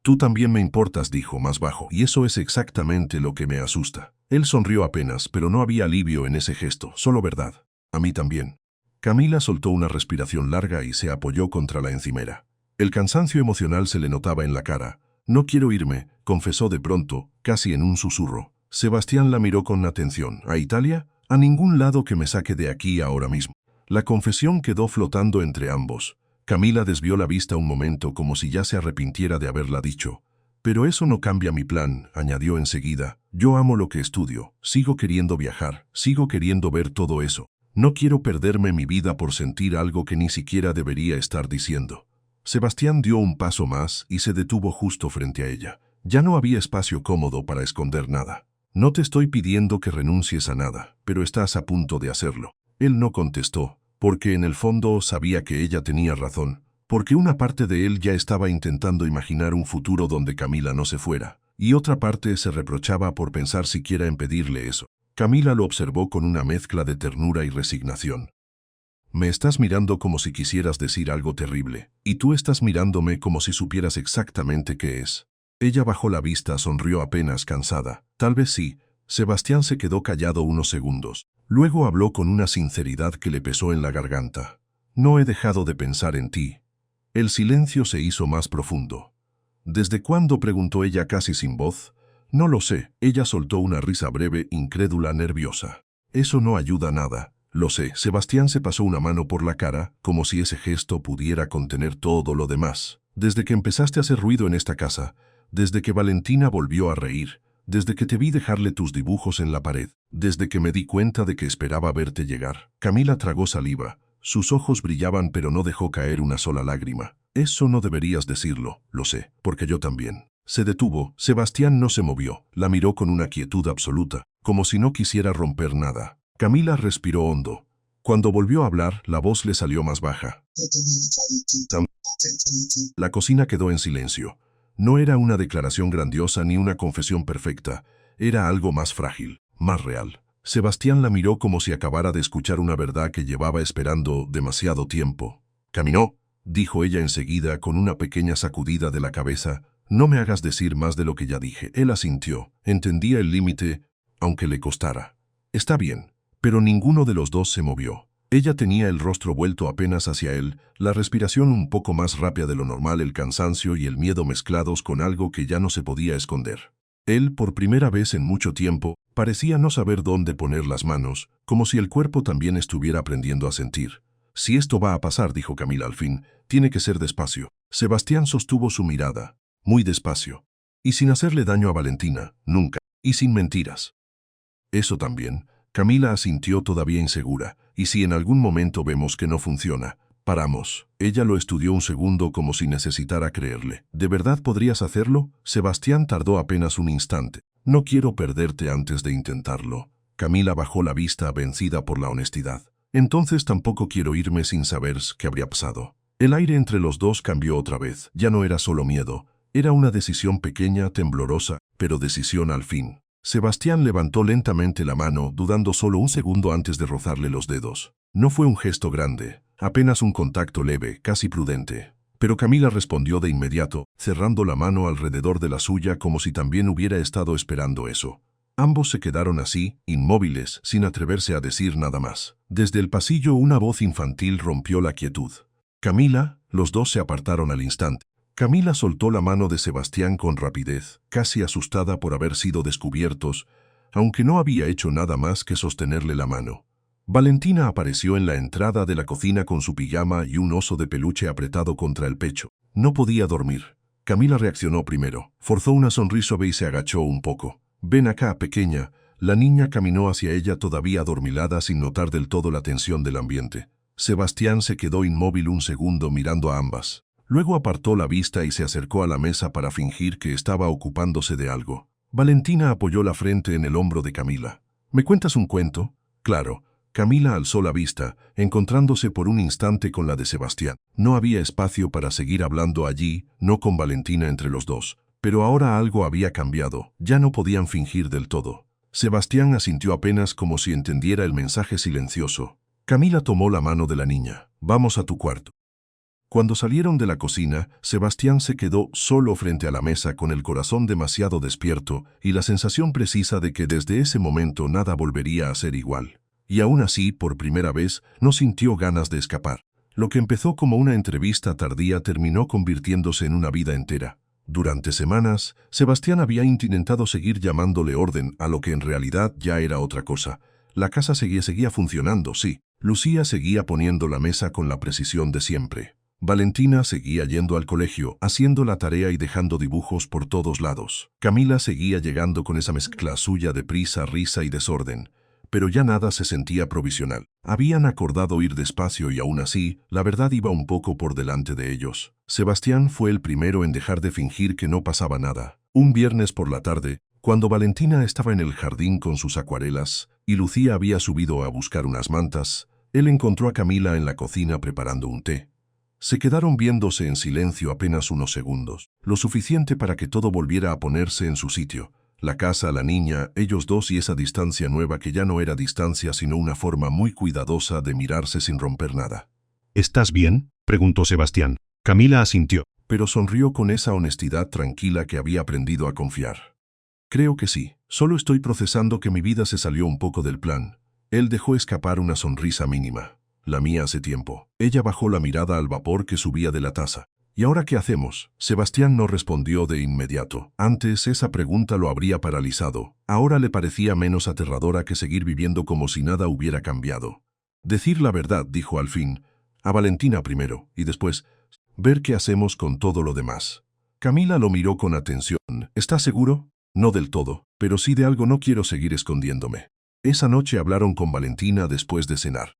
Tú también me importas, dijo más bajo, y eso es exactamente lo que me asusta. Él sonrió apenas, pero no había alivio en ese gesto, solo verdad. A mí también. Camila soltó una respiración larga y se apoyó contra la encimera. El cansancio emocional se le notaba en la cara. No quiero irme, confesó de pronto, casi en un susurro. Sebastián la miró con atención. ¿A Italia? A ningún lado que me saque de aquí ahora mismo. La confesión quedó flotando entre ambos. Camila desvió la vista un momento como si ya se arrepintiera de haberla dicho. Pero eso no cambia mi plan, añadió enseguida. Yo amo lo que estudio, sigo queriendo viajar, sigo queriendo ver todo eso. No quiero perderme mi vida por sentir algo que ni siquiera debería estar diciendo. Sebastián dio un paso más y se detuvo justo frente a ella. Ya no había espacio cómodo para esconder nada. No te estoy pidiendo que renuncies a nada, pero estás a punto de hacerlo. Él no contestó, porque en el fondo sabía que ella tenía razón, porque una parte de él ya estaba intentando imaginar un futuro donde Camila no se fuera, y otra parte se reprochaba por pensar siquiera en pedirle eso. Camila lo observó con una mezcla de ternura y resignación. Me estás mirando como si quisieras decir algo terrible, y tú estás mirándome como si supieras exactamente qué es. Ella bajó la vista, sonrió apenas cansada. Tal vez sí. Sebastián se quedó callado unos segundos. Luego habló con una sinceridad que le pesó en la garganta. No he dejado de pensar en ti. El silencio se hizo más profundo. ¿Desde cuándo?, preguntó ella casi sin voz. No lo sé. Ella soltó una risa breve, incrédula, nerviosa. Eso no ayuda a nada. Lo sé. Sebastián se pasó una mano por la cara, como si ese gesto pudiera contener todo lo demás. Desde que empezaste a hacer ruido en esta casa, desde que Valentina volvió a reír, desde que te vi dejarle tus dibujos en la pared, desde que me di cuenta de que esperaba verte llegar. Camila tragó saliva. Sus ojos brillaban, pero no dejó caer una sola lágrima. Eso no deberías decirlo, lo sé, porque yo también. Se detuvo. Sebastián no se movió. La miró con una quietud absoluta, como si no quisiera romper nada. Camila respiró hondo. Cuando volvió a hablar, la voz le salió más baja. La cocina quedó en silencio. No era una declaración grandiosa ni una confesión perfecta. Era algo más frágil, más real. Sebastián la miró como si acabara de escuchar una verdad que llevaba esperando demasiado tiempo. «Caminó», dijo ella enseguida con una pequeña sacudida de la cabeza. «No me hagas decir más de lo que ya dije». Él asintió. Entendía el límite, aunque le costara. «Está bien». Pero ninguno de los dos se movió. Ella tenía el rostro vuelto apenas hacia él, la respiración un poco más rápida de lo normal, el cansancio y el miedo mezclados con algo que ya no se podía esconder. Él, por primera vez en mucho tiempo, parecía no saber dónde poner las manos, como si el cuerpo también estuviera aprendiendo a sentir. «Si esto va a pasar», dijo Camila al fin, «tiene que ser despacio». Sebastián sostuvo su mirada, muy despacio. «Y sin hacerle daño a Valentina, nunca. Y sin mentiras». «Eso también». Camila asintió todavía insegura. «Y si en algún momento vemos que no funciona, paramos». Ella lo estudió un segundo como si necesitara creerle. «¿De verdad podrías hacerlo?» Sebastián tardó apenas un instante. «No quiero perderte antes de intentarlo». Camila bajó la vista, vencida por la honestidad. «Entonces tampoco quiero irme sin saber qué habría pasado». El aire entre los dos cambió otra vez. Ya no era solo miedo. Era una decisión pequeña, temblorosa, pero decisión al fin. Sebastián levantó lentamente la mano, dudando solo un segundo antes de rozarle los dedos. No fue un gesto grande, apenas un contacto leve, casi prudente. Pero Camila respondió de inmediato, cerrando la mano alrededor de la suya como si también hubiera estado esperando eso. Ambos se quedaron así, inmóviles, sin atreverse a decir nada más. Desde el pasillo una voz infantil rompió la quietud. «Camila». Los dos se apartaron al instante. Camila soltó la mano de Sebastián con rapidez, casi asustada por haber sido descubiertos, aunque no había hecho nada más que sostenerle la mano. Valentina apareció en la entrada de la cocina con su pijama y un oso de peluche apretado contra el pecho. No podía dormir. Camila reaccionó primero. Forzó una sonrisa y se agachó un poco. «Ven acá, pequeña». La niña caminó hacia ella todavía adormilada sin notar del todo la tensión del ambiente. Sebastián se quedó inmóvil un segundo mirando a ambas. Luego apartó la vista y se acercó a la mesa para fingir que estaba ocupándose de algo. Valentina apoyó la frente en el hombro de Camila. «¿Me cuentas un cuento?» «Claro». Camila alzó la vista, encontrándose por un instante con la de Sebastián. No había espacio para seguir hablando allí, no con Valentina entre los dos. Pero ahora algo había cambiado. Ya no podían fingir del todo. Sebastián asintió apenas como si entendiera el mensaje silencioso. Camila tomó la mano de la niña. «Vamos a tu cuarto». Cuando salieron de la cocina, Sebastián se quedó solo frente a la mesa con el corazón demasiado despierto y la sensación precisa de que desde ese momento nada volvería a ser igual. Y aún así, por primera vez, no sintió ganas de escapar. Lo que empezó como una entrevista tardía terminó convirtiéndose en una vida entera. Durante semanas, Sebastián había intentado seguir llamándole orden a lo que en realidad ya era otra cosa. La casa seguía funcionando, sí. Lucía seguía poniendo la mesa con la precisión de siempre. Valentina seguía yendo al colegio, haciendo la tarea y dejando dibujos por todos lados. Camila seguía llegando con esa mezcla suya de prisa, risa y desorden. Pero ya nada se sentía provisional. Habían acordado ir despacio y aún así, la verdad iba un poco por delante de ellos. Sebastián fue el primero en dejar de fingir que no pasaba nada. Un viernes por la tarde, cuando Valentina estaba en el jardín con sus acuarelas y Lucía había subido a buscar unas mantas, él encontró a Camila en la cocina preparando un té. Se quedaron viéndose en silencio apenas unos segundos, lo suficiente para que todo volviera a ponerse en su sitio. La casa, la niña, ellos dos y esa distancia nueva que ya no era distancia sino una forma muy cuidadosa de mirarse sin romper nada. ¿Estás bien?, preguntó Sebastián. Camila asintió. Pero sonrió con esa honestidad tranquila que había aprendido a confiar. «Creo que sí. Solo estoy procesando que mi vida se salió un poco del plan». Él dejó escapar una sonrisa mínima. «La mía hace tiempo». Ella bajó la mirada al vapor que subía de la taza. ¿Y ahora qué hacemos? Sebastián no respondió de inmediato. Antes esa pregunta lo habría paralizado. Ahora le parecía menos aterradora que seguir viviendo como si nada hubiera cambiado. Decir la verdad, dijo al fin. A Valentina primero, y después, ver qué hacemos con todo lo demás. Camila lo miró con atención. ¿Estás seguro? No del todo, pero sí de algo no quiero seguir escondiéndome. Esa noche hablaron con Valentina después de cenar.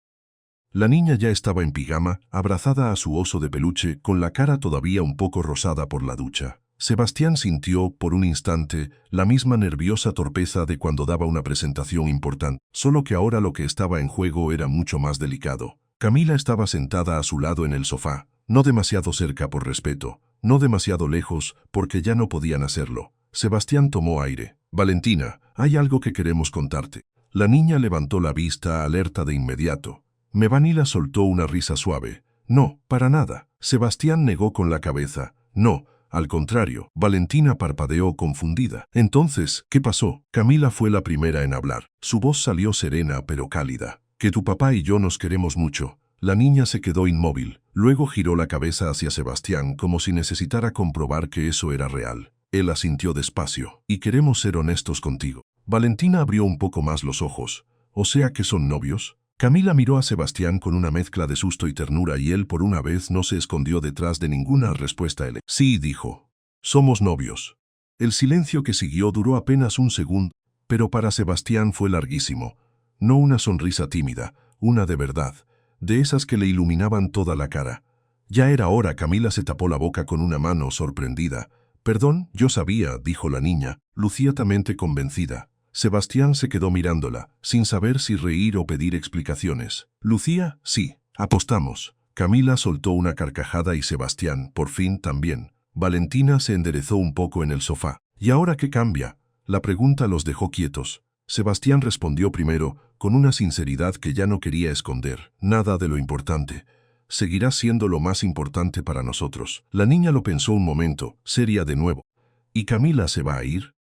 La niña ya estaba en pijama, abrazada a su oso de peluche, con la cara todavía un poco rosada por la ducha. Sebastián sintió, por un instante, la misma nerviosa torpeza de cuando daba una presentación importante, solo que ahora lo que estaba en juego era mucho más delicado. Camila estaba sentada a su lado en el sofá, no demasiado cerca por respeto, no demasiado lejos porque ya no podían hacerlo. Sebastián tomó aire. Valentina, hay algo que queremos contarte. La niña levantó la vista, alerta de inmediato. Vanilla soltó una risa suave. No, para nada. Sebastián negó con la cabeza. No, al contrario. Valentina parpadeó confundida. Entonces, ¿qué pasó? Camila fue la primera en hablar. Su voz salió serena pero cálida. Que tu papá y yo nos queremos mucho. La niña se quedó inmóvil. Luego giró la cabeza hacia Sebastián como si necesitara comprobar que eso era real. Él asintió despacio. Y queremos ser honestos contigo. Valentina abrió un poco más los ojos. ¿O sea que son novios? Camila miró a Sebastián con una mezcla de susto y ternura y él por una vez no se escondió detrás de ninguna respuesta. Sí, dijo. Somos novios. El silencio que siguió duró apenas un segundo, pero para Sebastián fue larguísimo. No una sonrisa tímida, una de verdad, de esas que le iluminaban toda la cara. Ya era hora. Camila se tapó la boca con una mano, sorprendida. Perdón, yo sabía, dijo la niña, luciatamente convencida. Sebastián se quedó mirándola, sin saber si reír o pedir explicaciones. ¿Lucía? Sí. Apostamos. Camila soltó una carcajada y Sebastián, por fin, también. Valentina se enderezó un poco en el sofá. ¿Y ahora qué cambia? La pregunta los dejó quietos. Sebastián respondió primero, con una sinceridad que ya no quería esconder. Nada de lo importante. Seguirá siendo lo más importante para nosotros. La niña lo pensó un momento, seria de nuevo. ¿Y Camila se va a ir?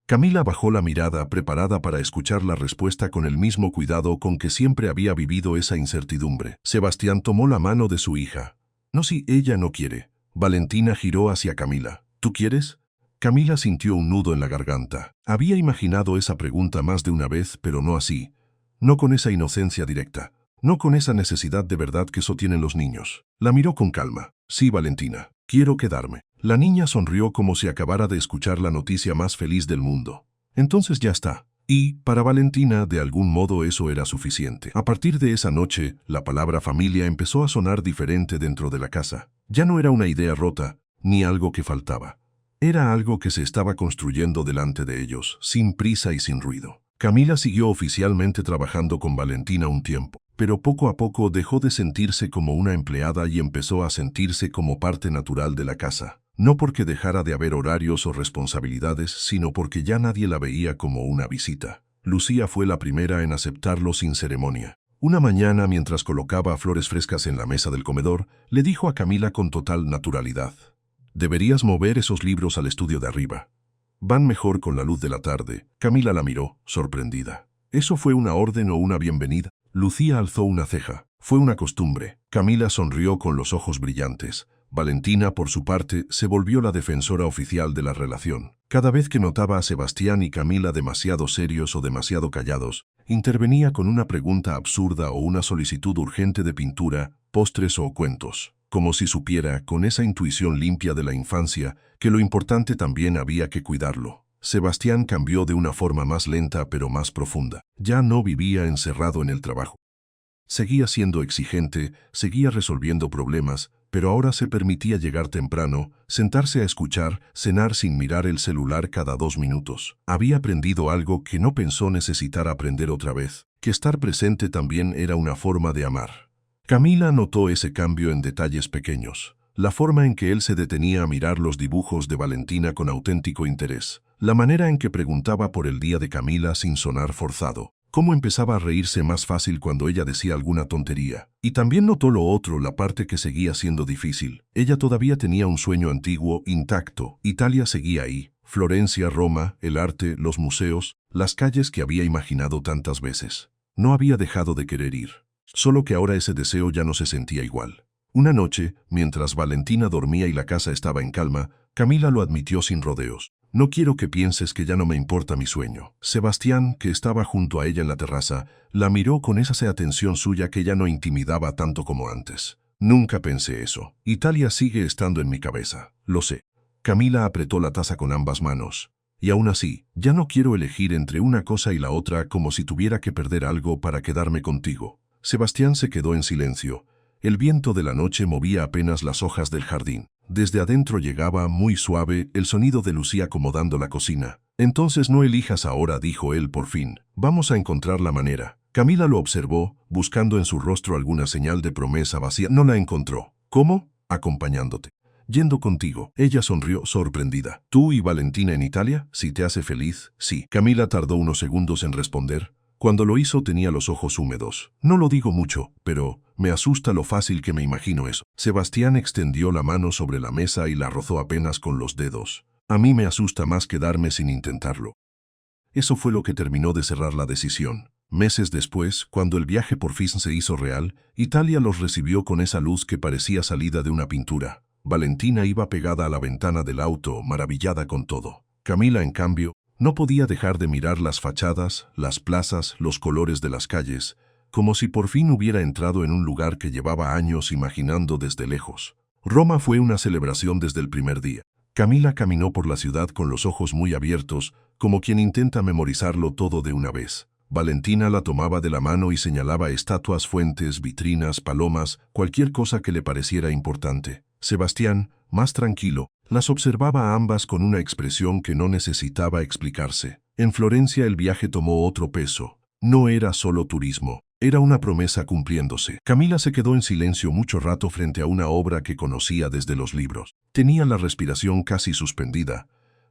Camila bajó la mirada, preparada para escuchar la respuesta con el mismo cuidado con que siempre había vivido esa incertidumbre. Sebastián tomó la mano de su hija. No, si ella no quiere. Valentina giró hacia Camila. ¿Tú quieres? Camila sintió un nudo en la garganta. Había imaginado esa pregunta más de una vez, pero no así. No con esa inocencia directa. No con esa necesidad de verdad que sostienen los niños. La miró con calma. Sí, Valentina. Quiero quedarme. La niña sonrió como si acabara de escuchar la noticia más feliz del mundo. Entonces ya está. Y, para Valentina, de algún modo eso era suficiente. A partir de esa noche, la palabra familia empezó a sonar diferente dentro de la casa. Ya no era una idea rota, ni algo que faltaba. Era algo que se estaba construyendo delante de ellos, sin prisa y sin ruido. Camila siguió oficialmente trabajando con Valentina un tiempo, pero poco a poco dejó de sentirse como una empleada y empezó a sentirse como parte natural de la casa. No porque dejara de haber horarios o responsabilidades, sino porque ya nadie la veía como una visita. Lucía fue la primera en aceptarlo sin ceremonia. Una mañana, mientras colocaba flores frescas en la mesa del comedor, le dijo a Camila con total naturalidad: «Deberías mover esos libros al estudio de arriba. Van mejor con la luz de la tarde». Camila la miró, sorprendida. ¿Eso fue una orden o una bienvenida? Lucía alzó una ceja. Fue una costumbre. Camila sonrió con los ojos brillantes. Valentina, por su parte, se volvió la defensora oficial de la relación. Cada vez que notaba a Sebastián y Camila demasiado serios o demasiado callados, intervenía con una pregunta absurda o una solicitud urgente de pintura, postres o cuentos. Como si supiera, con esa intuición limpia de la infancia, que lo importante también había que cuidarlo. Sebastián cambió de una forma más lenta pero más profunda. Ya no vivía encerrado en el trabajo. Seguía siendo exigente, seguía resolviendo problemas, pero ahora se permitía llegar temprano, sentarse a escuchar, cenar sin mirar el celular cada 2 minutos. Había aprendido algo que no pensó necesitar aprender otra vez, que estar presente también era una forma de amar. Camila notó ese cambio en detalles pequeños. La forma en que él se detenía a mirar los dibujos de Valentina con auténtico interés. La manera en que preguntaba por el día de Camila sin sonar forzado. Cómo empezaba a reírse más fácil cuando ella decía alguna tontería. Y también notó lo otro, la parte que seguía siendo difícil. Ella todavía tenía un sueño antiguo, intacto. Italia seguía ahí. Florencia, Roma, el arte, los museos, las calles que había imaginado tantas veces. No había dejado de querer ir. Solo que ahora ese deseo ya no se sentía igual. Una noche, mientras Valentina dormía y la casa estaba en calma, Camila lo admitió sin rodeos. No quiero que pienses que ya no me importa mi sueño. Sebastián, que estaba junto a ella en la terraza, la miró con esa atención suya que ya no intimidaba tanto como antes. Nunca pensé eso. Italia sigue estando en mi cabeza. Lo sé. Camila apretó la taza con ambas manos. Y aún así, ya no quiero elegir entre una cosa y la otra como si tuviera que perder algo para quedarme contigo. Sebastián se quedó en silencio. El viento de la noche movía apenas las hojas del jardín. Desde adentro llegaba, muy suave, el sonido de Lucía acomodando la cocina. Entonces no elijas ahora, dijo él por fin. Vamos a encontrar la manera. Camila lo observó, buscando en su rostro alguna señal de promesa vacía. No la encontró. ¿Cómo? Acompañándote. Yendo contigo. Ella sonrió, sorprendida. ¿Tú y Valentina en Italia? Si te hace feliz, sí. Camila tardó unos segundos en responder. Cuando lo hizo tenía los ojos húmedos. No lo digo mucho, pero me asusta lo fácil que me imagino eso. Sebastián extendió la mano sobre la mesa y la rozó apenas con los dedos. A mí me asusta más quedarme sin intentarlo. Eso fue lo que terminó de cerrar la decisión. Meses después, cuando el viaje por fin se hizo real, Italia los recibió con esa luz que parecía salida de una pintura. Valentina iba pegada a la ventana del auto, maravillada con todo. Camila, en cambio, no podía dejar de mirar las fachadas, las plazas, los colores de las calles, como si por fin hubiera entrado en un lugar que llevaba años imaginando desde lejos. Roma fue una celebración desde el primer día. Camila caminó por la ciudad con los ojos muy abiertos, como quien intenta memorizarlo todo de una vez. Valentina la tomaba de la mano y señalaba estatuas, fuentes, vitrinas, palomas, cualquier cosa que le pareciera importante. Sebastián, más tranquilo, las observaba a ambas con una expresión que no necesitaba explicarse. En Florencia el viaje tomó otro peso. No era solo turismo, era una promesa cumpliéndose. Camila se quedó en silencio mucho rato frente a una obra que conocía desde los libros. Tenía la respiración casi suspendida.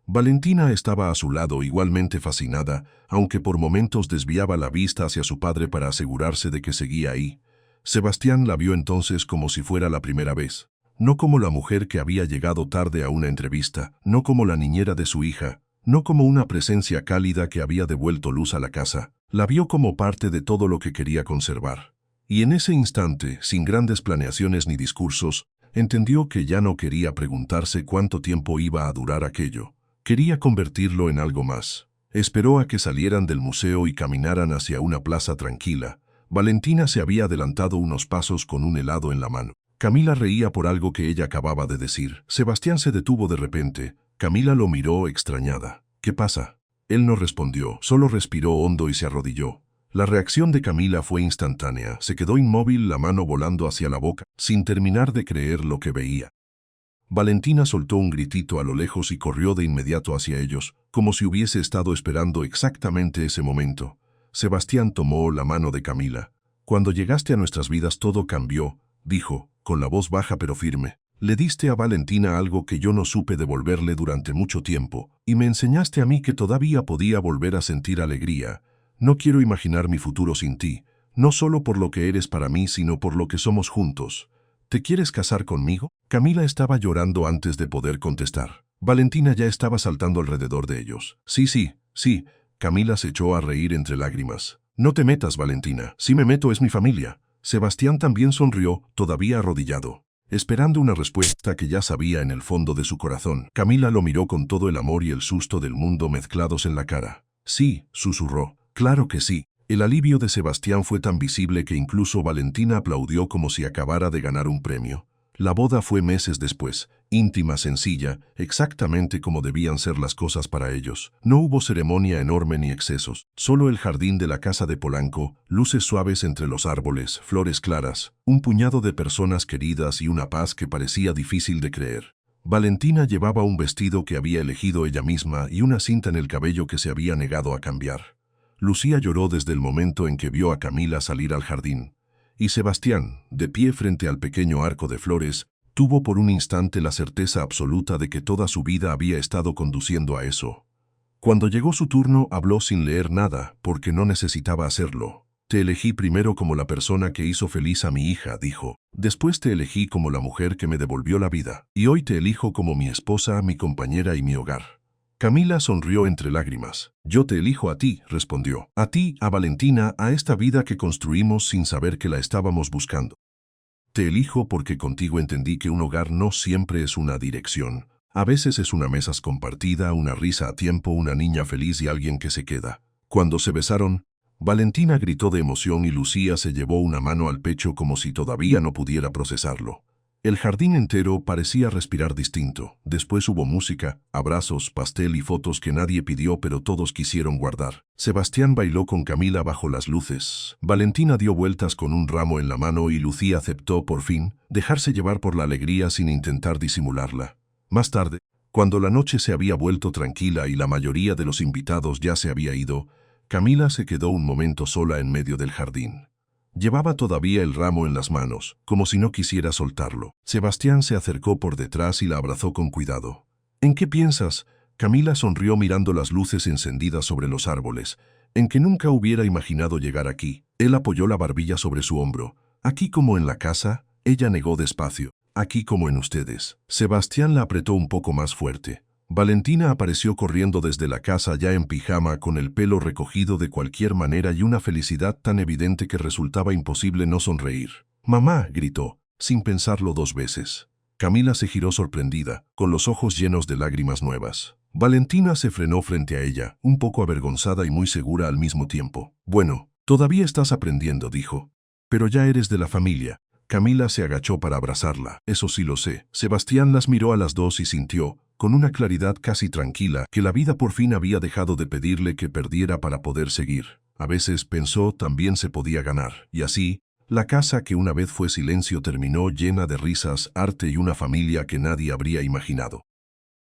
Valentina estaba a su lado igualmente fascinada, aunque por momentos desviaba la vista hacia su padre para asegurarse de que seguía ahí. Sebastián la vio entonces como si fuera la primera vez. No como la mujer que había llegado tarde a una entrevista, no como la niñera de su hija, no como una presencia cálida que había devuelto luz a la casa. La vio como parte de todo lo que quería conservar. Y en ese instante, sin grandes planeaciones ni discursos, entendió que ya no quería preguntarse cuánto tiempo iba a durar aquello. Quería convertirlo en algo más. Esperó a que salieran del museo y caminaran hacia una plaza tranquila. Valentina se había adelantado unos pasos con un helado en la mano. Camila reía por algo que ella acababa de decir. Sebastián se detuvo de repente. Camila lo miró extrañada. ¿Qué pasa? Él no respondió, solo respiró hondo y se arrodilló. La reacción de Camila fue instantánea. Se quedó inmóvil, la mano volando hacia la boca, sin terminar de creer lo que veía. Valentina soltó un gritito a lo lejos y corrió de inmediato hacia ellos, como si hubiese estado esperando exactamente ese momento. Sebastián tomó la mano de Camila. Cuando llegaste a nuestras vidas todo cambió, dijo, con la voz baja pero firme. Le diste a Valentina algo que yo no supe devolverle durante mucho tiempo, y me enseñaste a mí que todavía podía volver a sentir alegría. No quiero imaginar mi futuro sin ti, no solo por lo que eres para mí, sino por lo que somos juntos. ¿Te quieres casar conmigo? Camila estaba llorando antes de poder contestar. Valentina ya estaba saltando alrededor de ellos. Sí. Camila se echó a reír entre lágrimas. No te metas, Valentina. Si me meto es mi familia. Sebastián también sonrió, todavía arrodillado, esperando una respuesta que ya sabía en el fondo de su corazón. Camila lo miró con todo el amor y el susto del mundo mezclados en la cara. Sí, susurró. Claro que sí. El alivio de Sebastián fue tan visible que incluso Valentina aplaudió como si acabara de ganar un premio. La boda fue meses después, íntima, sencilla, exactamente como debían ser las cosas para ellos. No hubo ceremonia enorme ni excesos, solo el jardín de la casa de Polanco, luces suaves entre los árboles, flores claras, un puñado de personas queridas y una paz que parecía difícil de creer. Valentina llevaba un vestido que había elegido ella misma y una cinta en el cabello que se había negado a cambiar. Lucía lloró desde el momento en que vio a Camila salir al jardín. Y Sebastián, de pie frente al pequeño arco de flores, tuvo por un instante la certeza absoluta de que toda su vida había estado conduciendo a eso. Cuando llegó su turno, habló sin leer nada, porque no necesitaba hacerlo. Te elegí primero como la persona que hizo feliz a mi hija, dijo. Después te elegí como la mujer que me devolvió la vida. Y hoy te elijo como mi esposa, mi compañera y mi hogar. Camila sonrió entre lágrimas. Yo te elijo a ti, respondió. A ti, a Valentina, a esta vida que construimos sin saber que la estábamos buscando. Te elijo porque contigo entendí que un hogar no siempre es una dirección. A veces es una mesa compartida, una risa a tiempo, una niña feliz y alguien que se queda. Cuando se besaron, Valentina gritó de emoción y Lucía se llevó una mano al pecho como si todavía no pudiera procesarlo. El jardín entero parecía respirar distinto. Después hubo música, abrazos, pastel y fotos que nadie pidió pero todos quisieron guardar. Sebastián bailó con Camila bajo las luces. Valentina dio vueltas con un ramo en la mano y Lucía aceptó, por fin, dejarse llevar por la alegría sin intentar disimularla. Más tarde, cuando la noche se había vuelto tranquila y la mayoría de los invitados ya se había ido, Camila se quedó un momento sola en medio del jardín. Llevaba todavía el ramo en las manos, como si no quisiera soltarlo. Sebastián se acercó por detrás y la abrazó con cuidado. ¿En qué piensas? Camila sonrió mirando las luces encendidas sobre los árboles. En que nunca hubiera imaginado llegar aquí. Él apoyó la barbilla sobre su hombro. ¿Aquí como en la casa? Ella negó despacio. Aquí como en ustedes. Sebastián la apretó un poco más fuerte. Valentina apareció corriendo desde la casa ya en pijama con el pelo recogido de cualquier manera y una felicidad tan evidente que resultaba imposible no sonreír. «¡Mamá!», gritó, sin pensarlo 2 veces. Camila se giró sorprendida, con los ojos llenos de lágrimas nuevas. Valentina se frenó frente a ella, un poco avergonzada y muy segura al mismo tiempo. «Bueno, todavía estás aprendiendo», dijo. «Pero ya eres de la familia». Camila se agachó para abrazarla. «Eso sí lo sé». Sebastián las miró a las dos y sintió, con una claridad casi tranquila, que la vida por fin había dejado de pedirle que perdiera para poder seguir. A veces, pensó, también se podía ganar. Y así, la casa que una vez fue silencio terminó llena de risas, arte y una familia que nadie habría imaginado.